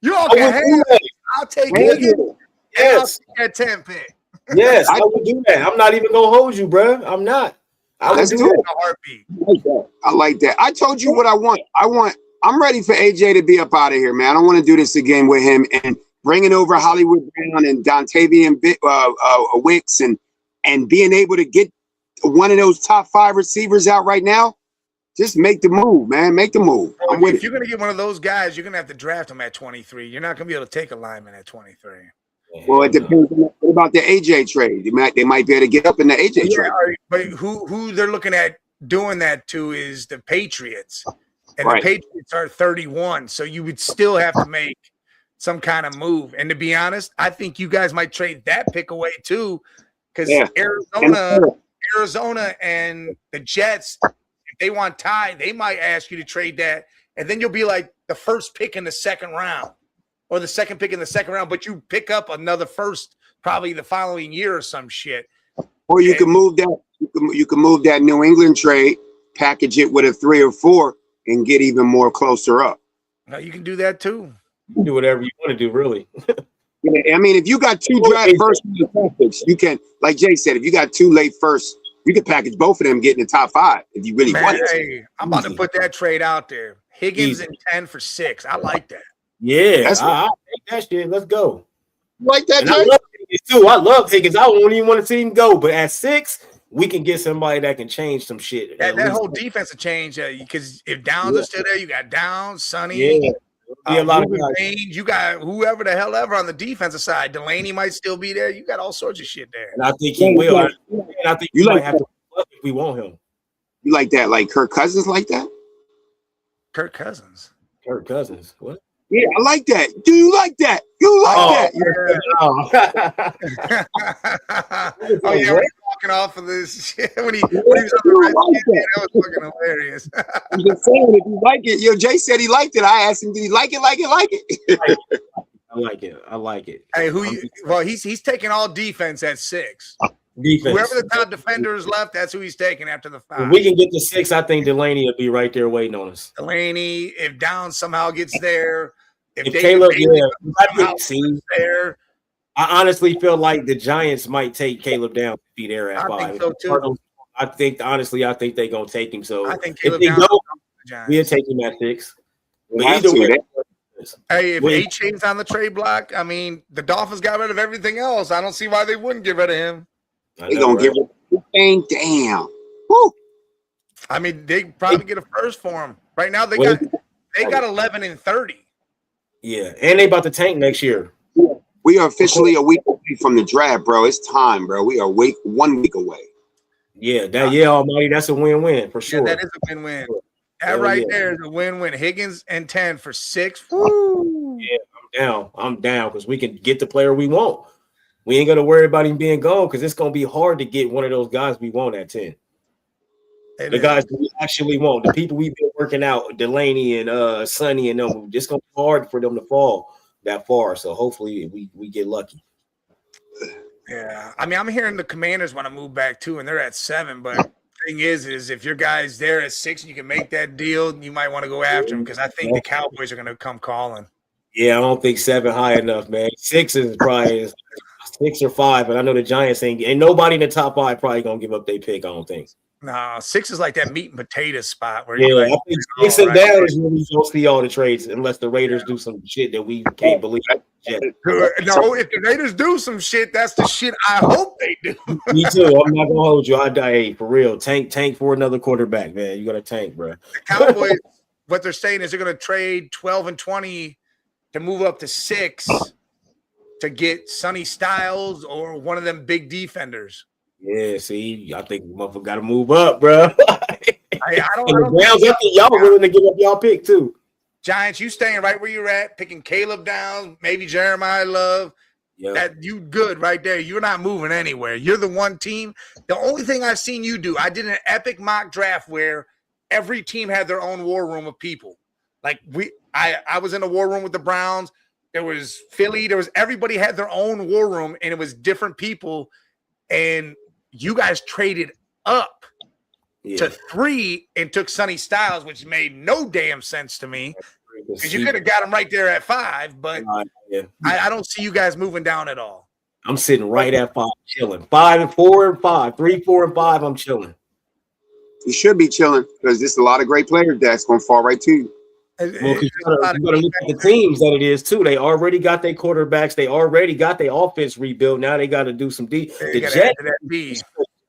You all can have it. I'll take Higgins. Yes. I'll take that 10 pick. Yes, I would do that. I'm not even gonna hold you, bro. I'm not. I would do it in a heartbeat. I like that. I told you what I want. I'm ready for AJ to be up out of here, man. I don't want to do this again with him and bringing over Hollywood Brown and Dontavian Wicks and and being able to get one of those top 5 receivers out right now, just make the move, man. Make the move. I'm with If it. you're gonna get one of those guys, you're gonna have to draft them at 23. You're not gonna be able to take a lineman at 23. Well, it depends. What about the AJ trade? They might be able to get up in the AJ trade. But who they're looking at doing that to is the Patriots, and Right. the Patriots are 31, so you would still have to make some kind of move. And to be honest, I think you guys might trade that pick away too, because Yeah. Arizona and the Jets, if they want Ty, they might ask you to trade that, and then you'll be like the first pick in the second round or the second pick in the second round, but you pick up another first probably the following year or some shit. Or you can move that. You can move that New England trade, package it with a 3 or 4, and get even more closer up. Now you can do that too. You can do whatever you want to do, really. Yeah, I mean, if you got 2 draft first picks, you can, like Jay said, if you got 2 late first, you can package both of them, get in the top 5 if you really want it. Hey, I'm about to put that trade out there. Higgins and 10 for 6. I like that. Yeah, I take that shit. Let's go. Like that, And I Jay? love Higgins too. I love Higgins. I don't even want to see him go. But at 6, we can get somebody that can change some shit. That whole defensive change, because if Downs is still there, you got Downs, Sonny, Yeah. Be a lot of guys. Range, you got whoever the hell ever on the defensive side. Delaney might still be there. You got all sorts of shit there. And I think he will. And I think You we like might have to if we want him. You like that, like Kirk Cousins, like that? Kirk Cousins. Kirk Cousins. What? Yeah, I like that. Do you like that? You like that? Oh yeah, when he's walking off of this shit, when he was on the Redskins, that was fucking hilarious. I'm just saying, if you like it, Jay said he liked it. I asked him, did he like it? I like it. I like it. Hey, he's taking all defense at 6. Defense. Whoever the top defender is left, that's who he's taking after the 5. If we can get to 6, I think Delaney will be right there waiting on us. Delaney, if Downs somehow gets there, If Caleb, there, I honestly feel like the Giants might take Caleb down to be there at 5. I think so too. I think they're gonna take him. So I think if Caleb they Downs go, we'll take him at 6. But Have either to, way, Hey, if A-Chain's on the trade block, I mean, the Dolphins got rid of everything else. I don't see why they wouldn't get rid of him. They're going to give it everything down. Woo. I mean, they probably get a first for him. Right now, they got 11 and 30. Yeah, and they about to tank next year. We are officially a week away from the draft, bro. It's time, bro. We are 1 week away. Yeah, Almighty, that's a win-win for sure. Yeah, that is a win-win. That there is a win-win. Higgins and 10 for 6. Woo. Yeah, I'm down because we can get the player we want. We ain't gonna worry about him being gone because it's gonna be hard to get one of those guys we want at 10. The guys we actually want, the people we've been working out, Delaney and Sonny and them, it's gonna be hard for them to fall that far. So hopefully we get lucky. Yeah, I mean, I'm hearing the Commanders want to move back too, and they're at 7. But the thing is if your guy's there at 6 and you can make that deal, you might want to go after him because I think the Cowboys are gonna come calling. Yeah, I don't think 7 high enough, man. 6 is probably 6 or 5, and I know the Giants ain't nobody in the top 5 probably gonna give up their pick. I don't think. No, 6 is like that meat and potato spot where I think 6 and down is when we don't see all the trades unless the Raiders do some shit that we can't believe. No, if the Raiders do some shit, that's the shit I hope they do. Me too. I'm not gonna hold you. I die. Hey, for real. Tank for another quarterback, man. You gotta tank, bro. The Cowboys, what they're saying is they're gonna trade 12 and 20 to move up to 6 to get Sonny Styles or one of them big defenders. Yeah, see, I think motherfucker got to move up, bro. I don't I think y'all willing to give up y'all pick too. Giants, you staying right where you're at, picking Caleb Downs, maybe Jeremiah Love. Yeah. That you good right there. You're not moving anywhere. You're the one team. The only thing I've seen you do, I did an epic mock draft where every team had their own war room of people. Like I was in a war room with the Browns. There was Philly. There was everybody had their own war room, and it was different people. And you guys traded up to 3 and took Sonny Styles, which made no damn sense to me because you could have got him right there at 5. But I don't see you guys moving down at all. I'm sitting right at 5, chilling. 5 and 4 and 5, 3, 4 and 5. I'm chilling. You should be chilling because there's a lot of great players that's going to fall right to you. Well, because you gotta look at the teams that it is too. They already got their quarterbacks. They already got their offense rebuilt. Now they got to do some deep. The Jets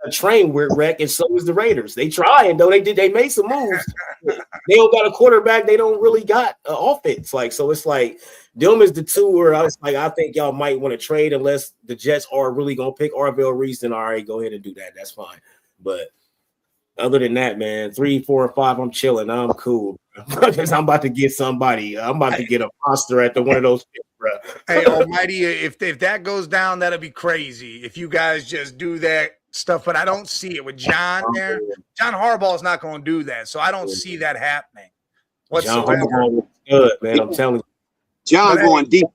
a train wreck, and so is the Raiders. They trying though. They made some moves. They don't got a quarterback. They don't really got an offense. Like so, it's like them is the two where I was like, I think y'all might want to trade unless the Jets are really gonna pick Arvell Reese. Then all right, go ahead and do that. That's fine. But other than that, man, 3, 4, and 5, I'm chilling. I'm cool. Because I'm about to get somebody. I'm about to get a monster at the one of those picks, bro. Hey, Almighty, if that goes down, that'll be crazy. If you guys just do that stuff, but I don't see it with John there. John Harbaugh's not going to do that, so I don't see that happening whatsoever. John Harbaugh good, man. I'm telling you. John going deep.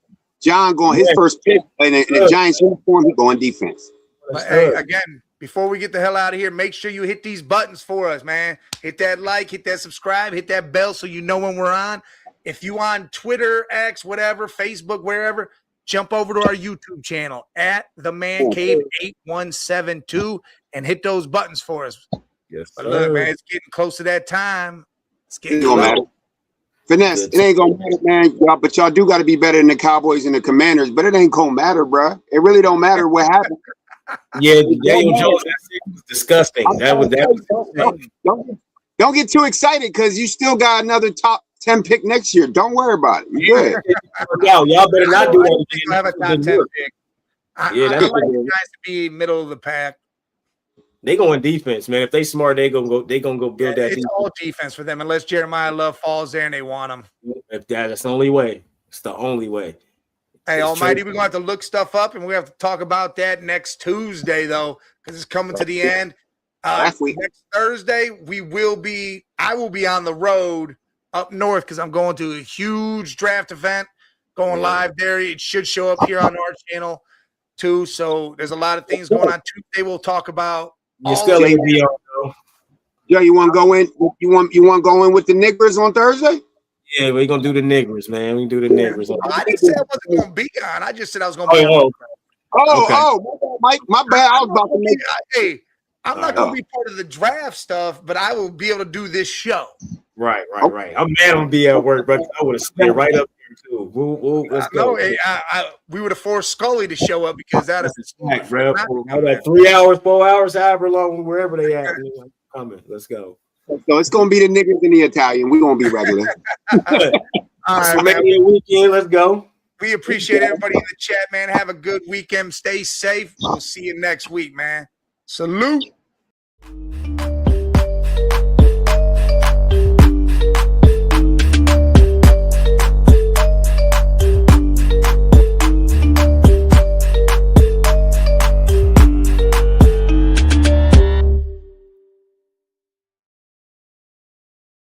John going his first pick in the Giants uniform. He going defense. But hey, again, before we get the hell out of here, make sure you hit these buttons for us, man. Hit that like, hit that subscribe, hit that bell so you know when we're on. If you on Twitter, X, whatever, Facebook, wherever, jump over to our YouTube channel at The Man Cave 8172 and hit those buttons for us. Yes, but look, man, it's getting close to that time. It's getting close. Matter. Finesse, it ain't gonna matter, man. But y'all do got to be better than the Cowboys and the Commanders. But it ain't gonna matter, bro. It really don't matter what happened. Yeah, Daniel Jones, that was disgusting. Don't get too excited because you still got another top 10 pick next year. Don't worry about it. You're good. Y'all better not do that. Have a top 10 pick. I like the guys to be middle of the pack. They going defense, man. If they smart, they gonna go build that. It's defense. all defense for them, unless Jeremiah Love falls there and they want him. If that's the only way. It's the only way. Hey, Almighty, we're going to have to look stuff up, and we have to talk about that next Tuesday, though, because it's coming to the end. Next Thursday, I will be on the road up north because I'm going to a huge draft event going live there. It should show up here on our channel, too. So there's a lot of things going on. Tuesday, we'll talk about. You still ain't be on, though. Joe, you want to go in? You want to go in with the Niggers on Thursday? Yeah, we're gonna do the niggers, man. We can do the niggers. I didn't say I wasn't gonna be on. I just said I was gonna be on. Mike, my bad. I was about to make. Hey, I'm not gonna be part of the draft stuff, but I will be able to do this show. Right. I'm mad I'm gonna be at work, but I would have stayed right up here too. Let's go. We would have forced Scully to show up because that is a snack, bro. That 3 hours, 4 hours, however long, wherever they at. Coming. Let's go. So it's gonna be the niggas and the Italian. We're gonna be regular. All right, maybe a weekend. Let's go. We appreciate everybody in the chat, man. Have a good weekend. Stay safe. We'll see you next week, man. Salute.